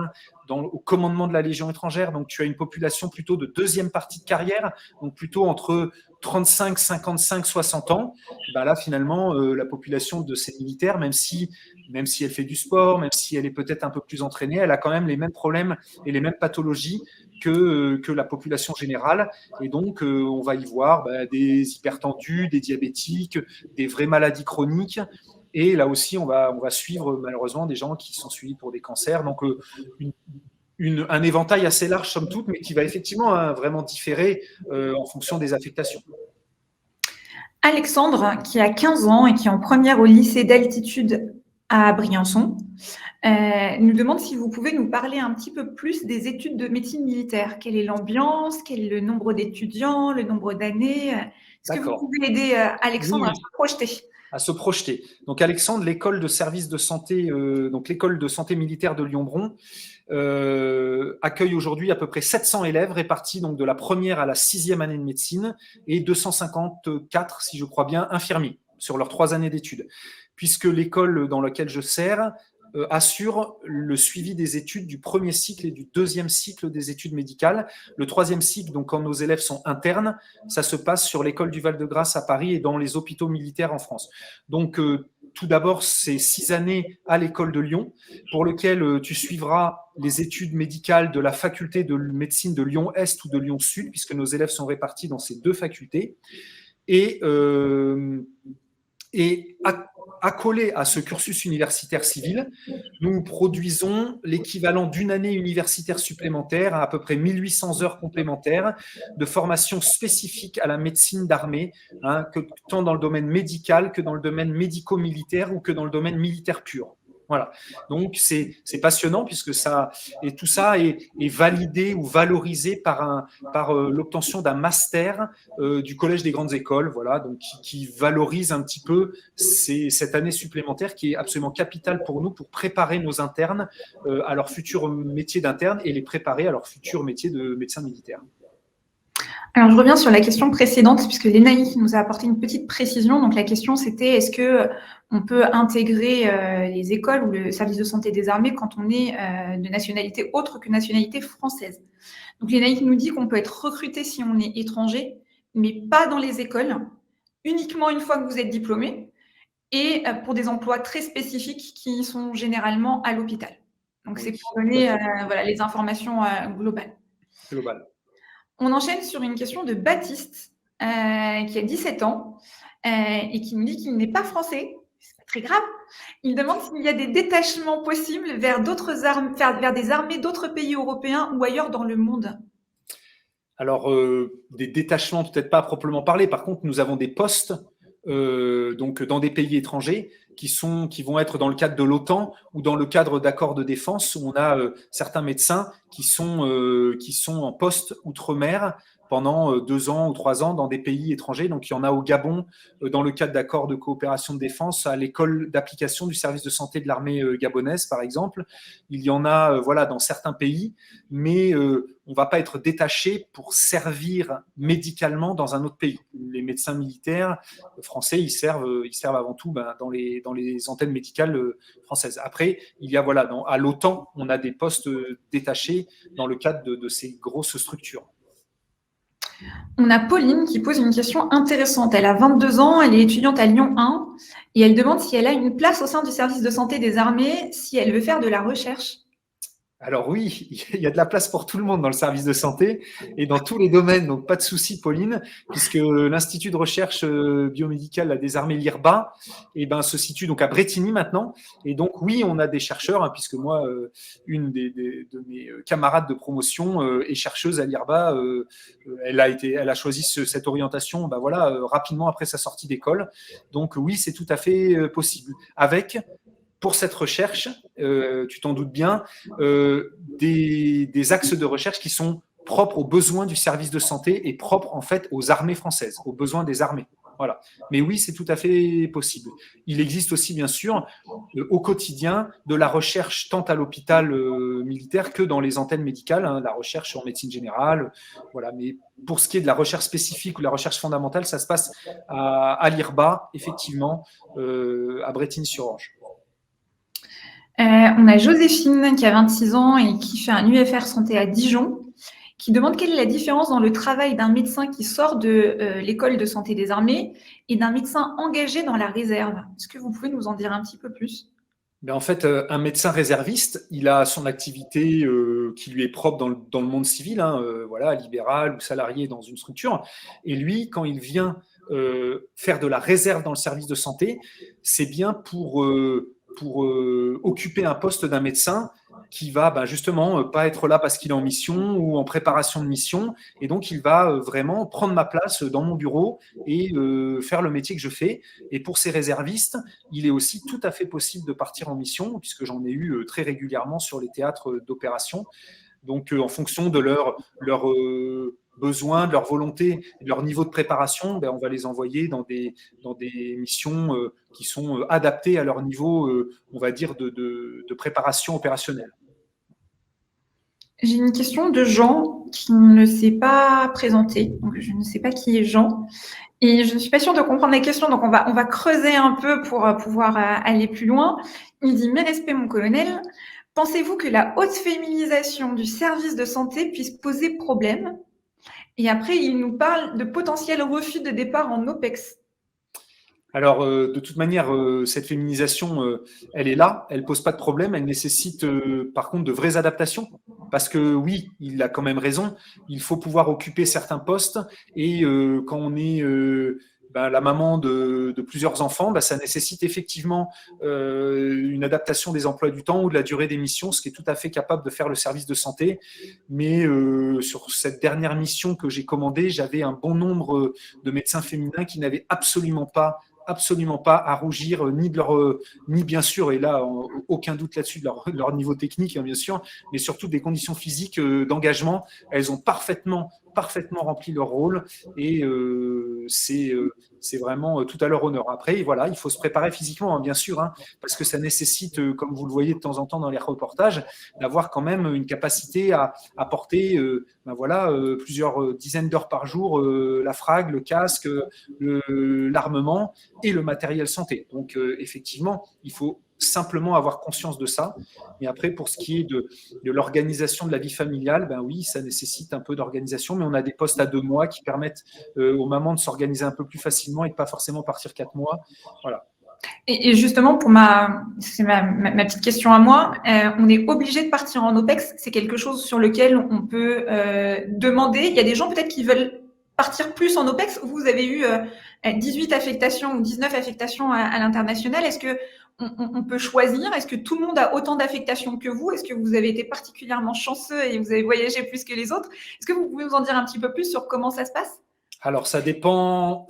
Speaker 2: au commandement de la Légion étrangère, donc tu as une population plutôt de deuxième partie de carrière, donc plutôt entre 35, 55, 60 ans, ben là finalement la population de ces militaires, même si elle fait du sport, même si elle est peut-être un peu plus entraînée, elle a quand même les mêmes problèmes et les mêmes pathologies que la population générale. Et donc, on va y voir des hypertendus, des diabétiques, des vraies maladies chroniques. Et là aussi, on va suivre malheureusement des gens qui sont suivis pour des cancers. Donc, un éventail assez large, somme toute, mais qui va effectivement vraiment différer en fonction des affectations.
Speaker 1: Alexandre, qui a 15 ans et qui est en première au lycée d'altitude à Briançon, nous demande si vous pouvez nous parler un petit peu plus des études de médecine militaire. Quelle est l'ambiance? Quel est le nombre d'étudiants? Le nombre d'années? Est-ce que vous pouvez aider Alexandre à se projeter?
Speaker 2: À se projeter. Donc Alexandre, l'école de service de santé, donc l'école de santé militaire de Lyon-Bron, accueille aujourd'hui à peu près 700 élèves répartis donc de la première à la 6e année de médecine et 254, si je crois bien, infirmiers sur leurs 3 années d'études. Puisque l'école dans laquelle je sers assure le suivi des études du premier cycle et du deuxième cycle des études médicales. Le 3e cycle, donc quand nos élèves sont internes, ça se passe sur l'école du Val-de-Grâce à Paris et dans les hôpitaux militaires en France. Donc, tout d'abord, c'est 6 années à l'école de Lyon, pour lequel tu suivras les études médicales de la faculté de médecine de Lyon-Est ou de Lyon-Sud, puisque nos élèves sont répartis dans ces 2 facultés. Et accolé à ce cursus universitaire civil, nous produisons l'équivalent d'une année universitaire supplémentaire à peu près 1800 heures complémentaires de formation spécifique à la médecine d'armée, hein, tant dans le domaine médical que dans le domaine médico-militaire ou que dans le domaine militaire pur. Voilà. Donc, c'est passionnant puisque tout ça est validé ou valorisé par l'obtention d'un master du Collège des grandes écoles, voilà, donc qui valorise un petit peu cette année supplémentaire qui est absolument capitale pour nous pour préparer nos internes à leur futur métier d'interne et les préparer à leur futur métier de médecin militaire.
Speaker 1: Alors, je reviens sur la question précédente, puisque Lénaï nous a apporté une petite précision. Donc, la question, c'était est-ce qu'on peut intégrer les écoles ou le service de santé des armées quand on est de nationalité autre que nationalité française? Donc, Lénaï nous dit qu'on peut être recruté si on est étranger, mais pas dans les écoles, uniquement une fois que vous êtes diplômé, et pour des emplois très spécifiques qui sont généralement à l'hôpital. Donc, c'est pour donner les informations globales. On enchaîne sur une question de Baptiste, qui a 17 ans et qui nous dit qu'il n'est pas français. C'est pas très grave. Il demande s'il y a des détachements possibles vers des armées d'autres pays européens ou ailleurs dans le monde.
Speaker 2: Alors, des détachements, peut-être pas à proprement parler. Par contre, nous avons des postes donc dans des pays étrangers qui vont être dans le cadre de l'OTAN ou dans le cadre d'accords de défense où on a certains médecins qui sont en poste outre-mer pendant 2 ans ou 3 ans dans des pays étrangers. Donc, il y en a au Gabon, dans le cadre d'accords de coopération de défense, à l'école d'application du service de santé de l'armée gabonaise, par exemple. Il y en a dans certains pays, mais on ne va pas être détaché pour servir médicalement dans un autre pays. Les médecins militaires français, ils servent avant tout dans les antennes médicales françaises. Après, il y a à l'OTAN, on a des postes détachés dans le cadre de ces grosses structures.
Speaker 1: On a Pauline qui pose une question intéressante. Elle a 22 ans, elle est étudiante à Lyon 1 et elle demande si elle a une place au sein du service de santé des armées, si elle veut faire de la recherche.
Speaker 2: Alors oui, il y a de la place pour tout le monde dans le service de santé et dans tous les domaines, donc pas de souci Pauline, puisque l'Institut de recherche biomédicale des armées, l'IRBA, se situe donc à Brétigny maintenant. Et donc oui, on a des chercheurs, puisque moi, une de mes camarades de promotion est chercheuse à l'IRBA. Elle a choisi cette orientation rapidement après sa sortie d'école. Donc oui, c'est tout à fait possible. Pour cette recherche, tu t'en doutes bien, des axes de recherche qui sont propres aux besoins du service de santé et propres en fait aux armées françaises, aux besoins des armées. Voilà. Mais oui, c'est tout à fait possible. Il existe aussi, bien sûr, au quotidien, de la recherche tant à l'hôpital militaire que dans les antennes médicales, la recherche en médecine générale. Voilà. Mais pour ce qui est de la recherche spécifique ou la recherche fondamentale, ça se passe à l'IRBA, effectivement, à Brétigny-sur-Orge.
Speaker 1: On a Joséphine qui a 26 ans et qui fait un UFR santé à Dijon, qui demande quelle est la différence dans le travail d'un médecin qui sort de l'école de santé des armées et d'un médecin engagé dans la réserve. Est-ce que vous pouvez nous en dire un petit peu plus ?
Speaker 2: En fait, un médecin réserviste, il a son activité qui lui est propre dans le monde civil, libéral ou salarié dans une structure. Et lui, quand il vient faire de la réserve dans le service de santé, c'est bien pour occuper un poste d'un médecin qui va justement pas être là parce qu'il est en mission ou en préparation de mission. Et donc, il va vraiment prendre ma place dans mon bureau et faire le métier que je fais. Et pour ces réservistes, il est aussi tout à fait possible de partir en mission, puisque j'en ai eu très régulièrement sur les théâtres d'opération. Donc, en fonction de leur besoins, de leur volonté, de leur niveau de préparation, on va les envoyer dans des missions qui sont adaptées à leur niveau, on va dire, de préparation opérationnelle.
Speaker 1: J'ai une question de Jean qui ne s'est pas présenté. Donc, je ne sais pas qui est Jean. Et je ne suis pas sûre de comprendre la question, donc on va creuser un peu pour pouvoir aller plus loin. Il dit « Mes respects, mon colonel. Pensez-vous que la haute féminisation du service de santé puisse poser problème ?» Et après, il nous parle de potentiel refus de départ en OPEX.
Speaker 2: Alors, de toute manière, cette féminisation, elle est là, elle ne pose pas de problème, elle nécessite par contre de vraies adaptations. Parce que oui, il a quand même raison, il faut pouvoir occuper certains postes et quand on est la maman de plusieurs enfants, ça nécessite effectivement une adaptation des emplois du temps ou de la durée des missions, ce qui est tout à fait capable de faire le service de santé. Mais sur cette dernière mission que j'ai commandée, j'avais un bon nombre de médecins féminins qui n'avaient absolument pas à rougir, ni bien sûr, et là, aucun doute là-dessus, de leur niveau technique, bien sûr, mais surtout des conditions physiques d'engagement. Elles ont parfaitement rempli leur rôle et c'est vraiment tout à leur honneur. Après, voilà, il faut se préparer physiquement, bien sûr, parce que ça nécessite, comme vous le voyez de temps en temps dans les reportages, d'avoir quand même une capacité à porter plusieurs dizaines d'heures par jour, la frague, le casque, l'armement et le matériel santé. Donc, effectivement, il faut simplement avoir conscience de ça. Et après, pour ce qui est de l'organisation de la vie familiale, oui, ça nécessite un peu d'organisation, mais on a des postes à 2 mois qui permettent aux mamans de s'organiser un peu plus facilement et de pas forcément partir 4 mois. Voilà.
Speaker 1: Et justement, c'est ma petite question à moi, on est obligé de partir en OPEX, c'est quelque chose sur lequel on peut demander. Il y a des gens peut-être qui veulent partir plus en OPEX. Vous avez eu 18 affectations ou 19 affectations à l'international. Est-ce que on peut choisir? Est-ce que tout le monde a autant d'affectations que vous? Est-ce que vous avez été particulièrement chanceux et vous avez voyagé plus que les autres? Est-ce que vous pouvez nous en dire un petit peu plus sur comment ça se passe?
Speaker 2: Alors, ça dépend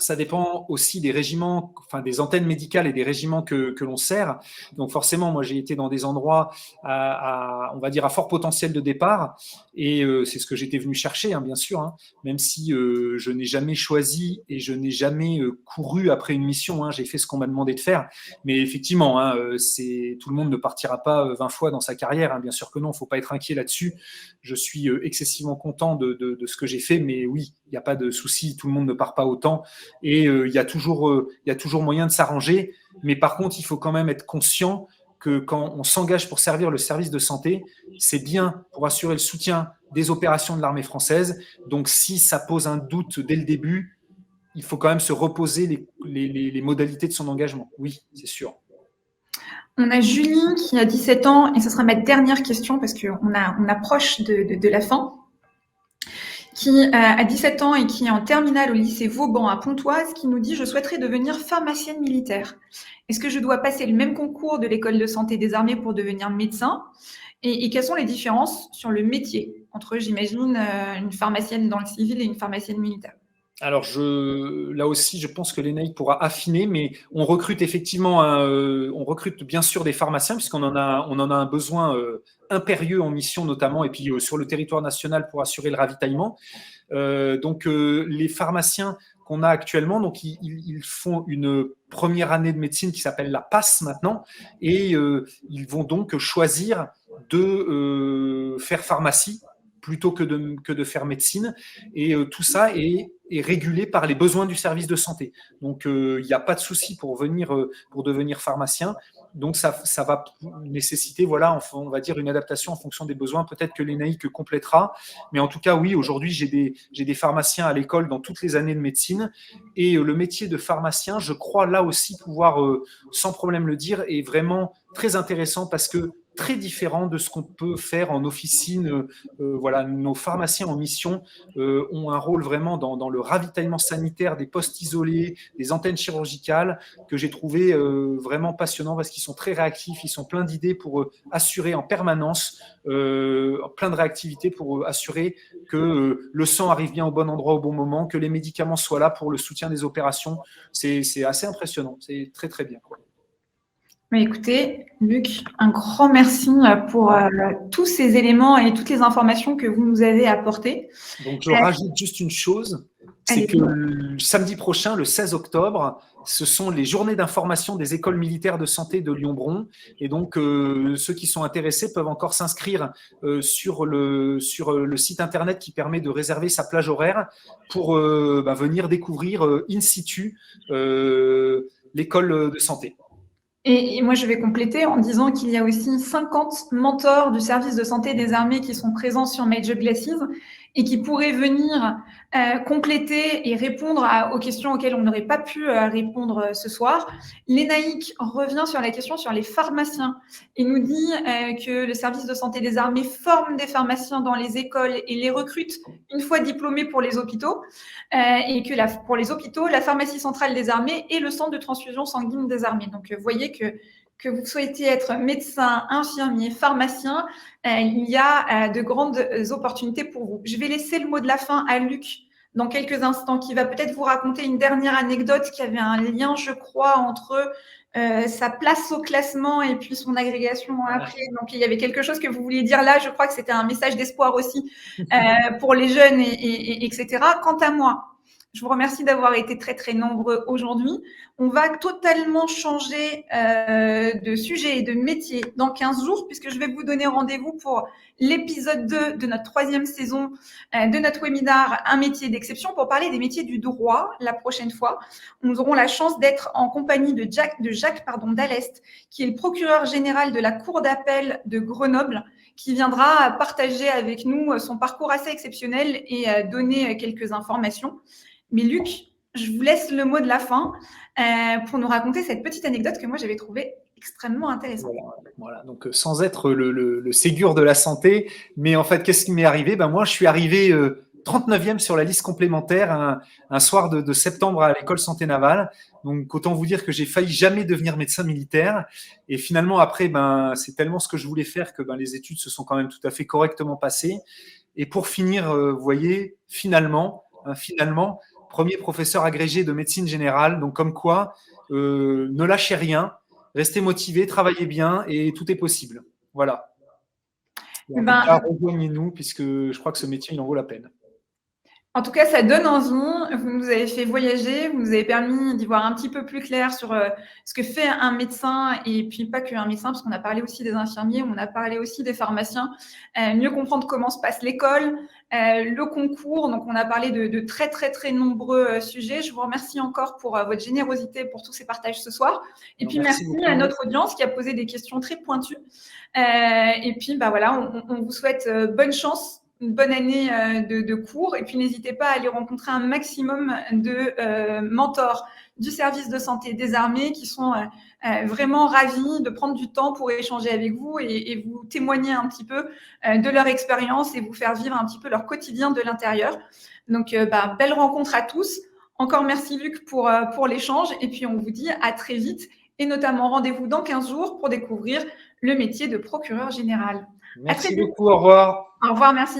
Speaker 2: aussi des régiments, enfin des antennes médicales et des régiments que l'on sert. Donc, forcément, moi, j'ai été dans des endroits on va dire, à fort potentiel de départ, et c'est ce que j'étais venu chercher, hein, bien sûr, hein, même si je n'ai jamais choisi et je n'ai jamais couru après une mission. Hein, j'ai fait ce qu'on m'a demandé de faire, mais effectivement, hein, tout le monde ne partira pas 20 fois dans sa carrière. Hein, bien sûr que non, il ne faut pas être inquiet là-dessus. Je suis excessivement content de ce que j'ai fait, mais oui, il n'y a pas de souci, tout le monde ne part pas autant, et il y a toujours moyen de s'arranger. Mais par contre, il faut quand même être conscient que quand on s'engage pour servir le service de santé, c'est bien pour assurer le soutien des opérations de l'armée française. Donc, si ça pose un doute dès le début, il faut quand même se reposer les modalités de son engagement. Oui, c'est sûr.
Speaker 1: On a Julie qui a 17 ans, et ce sera ma dernière question parce qu'on approche de la fin, qui a 17 ans et qui est en terminale au lycée Vauban à Pontoise, qui nous dit « Je souhaiterais devenir pharmacienne militaire. Est-ce que je dois passer le même concours de l'école de santé des armées pour devenir médecin ? Et quelles sont les différences sur le métier entre, j'imagine, une pharmacienne dans le civil et une pharmacienne militaire ?»
Speaker 2: Alors, là aussi, je pense que l'ENAIC pourra affiner, mais on recrute effectivement, on recrute bien sûr des pharmaciens, puisqu'on en a un besoin impérieux en mission notamment, et puis sur le territoire national pour assurer le ravitaillement. Donc, les pharmaciens qu'on a actuellement, donc ils font une première année de médecine qui s'appelle la PASS maintenant, et ils vont donc choisir de faire pharmacie plutôt que de faire médecine. Et tout ça est régulé par les besoins du service de santé. Donc, il n'y a pas de souci pour devenir pharmacien. Donc, ça va nécessiter, voilà, on va dire, une adaptation en fonction des besoins. Peut-être que l'ENAIC complétera. Mais en tout cas, oui, aujourd'hui, j'ai des pharmaciens à l'école dans toutes les années de médecine. Et le métier de pharmacien, je crois là aussi pouvoir, sans problème le dire, est vraiment très intéressant parce que très différent de ce qu'on peut faire en officine. Voilà, nos pharmaciens en mission ont un rôle vraiment dans le ravitaillement sanitaire des postes isolés, des antennes chirurgicales, que j'ai trouvé vraiment passionnant parce qu'ils sont très réactifs, ils sont pleins d'idées pour assurer en permanence, plein de réactivité pour assurer que le sang arrive bien au bon endroit au bon moment, que les médicaments soient là pour le soutien des opérations. C'est assez impressionnant, c'est très très bien, quoi.
Speaker 1: Mais écoutez, Luc, un grand merci pour tous ces éléments et toutes les informations que vous nous avez apportées.
Speaker 2: Donc, je rajoute juste une chose, c'est que le samedi prochain, le 16 octobre, ce sont les journées d'information des écoles militaires de santé de Lyon-Bron. Et donc, ceux qui sont intéressés peuvent encore s'inscrire sur le site internet qui permet de réserver sa plage horaire pour venir découvrir in situ l'école de santé.
Speaker 1: Et moi, je vais compléter en disant qu'il y a aussi 50 mentors du service de santé des armées qui sont présents sur Major Glasses et qui pourraient venir compléter et répondre aux questions auxquelles on n'aurait pas pu répondre ce soir. L'ENAIC revient sur la question sur les pharmaciens et nous dit que le service de santé des armées forme des pharmaciens dans les écoles et les recrute une fois diplômés pour les hôpitaux, et que pour les hôpitaux, la pharmacie centrale des armées est le centre de transfusion sanguine des armées. Donc, vous voyez que vous souhaitez être médecin, infirmier, pharmacien, il y a de grandes opportunités pour vous. Je vais laisser le mot de la fin à Luc dans quelques instants, qui va peut-être vous raconter une dernière anecdote qui avait un lien, je crois, entre sa place au classement et puis son agrégation après. Donc, il y avait quelque chose que vous vouliez dire là. Je crois que c'était un message d'espoir aussi pour les jeunes, etc. Quant à moi, je vous remercie d'avoir été très, très nombreux aujourd'hui. On va totalement changer de sujet et de métier dans 15 jours, puisque je vais vous donner rendez-vous pour l'épisode 2 de notre 3e saison de notre webinaire « Un métier d'exception » pour parler des métiers du droit la prochaine fois. Nous aurons la chance d'être en compagnie de Jacques Dallest, qui est le procureur général de la Cour d'appel de Grenoble, qui viendra partager avec nous son parcours assez exceptionnel et donner quelques informations. Mais Luc, je vous laisse le mot de la fin pour nous raconter cette petite anecdote que moi j'avais trouvée extrêmement intéressante.
Speaker 2: Voilà. Donc sans être le Ségur de la santé, mais en fait, qu'est-ce qui m'est arrivé ? Moi, je suis arrivé 39e sur la liste complémentaire un soir de septembre à l'école santé navale. Donc autant vous dire que j'ai failli jamais devenir médecin militaire. Et finalement, après, c'est tellement ce que je voulais faire que les études se sont quand même tout à fait correctement passées. Et pour finir, vous voyez, finalement, premier professeur agrégé de médecine générale. Donc, comme quoi, ne lâchez rien, restez motivés, travaillez bien et tout est possible. Voilà. Et en tout cas, rejoignez-nous puisque je crois que ce métier, il en vaut la peine.
Speaker 1: En tout cas, ça donne envie. Vous nous avez fait voyager, vous nous avez permis d'y voir un petit peu plus clair sur ce que fait un médecin et puis pas qu'un médecin, parce qu'on a parlé aussi des infirmiers, on a parlé aussi des pharmaciens, mieux comprendre comment se passe l'école, le concours. Donc, on a parlé de très, très, très nombreux sujets. Je vous remercie encore pour votre générosité, pour tous ces partages ce soir. Et puis, merci à notre audience qui a posé des questions très pointues. Et puis, voilà, on vous souhaite bonne chance, une bonne année de cours, et puis n'hésitez pas à aller rencontrer un maximum de mentors du service de santé des armées qui sont vraiment ravis de prendre du temps pour échanger avec vous et vous témoigner un petit peu de leur expérience et vous faire vivre un petit peu leur quotidien de l'intérieur. Donc, belle rencontre à tous. Encore merci Luc pour l'échange, et puis on vous dit à très vite, et notamment rendez-vous dans 15 jours pour découvrir le métier de procureur général.
Speaker 2: Merci beaucoup, au revoir.
Speaker 1: Au revoir, merci.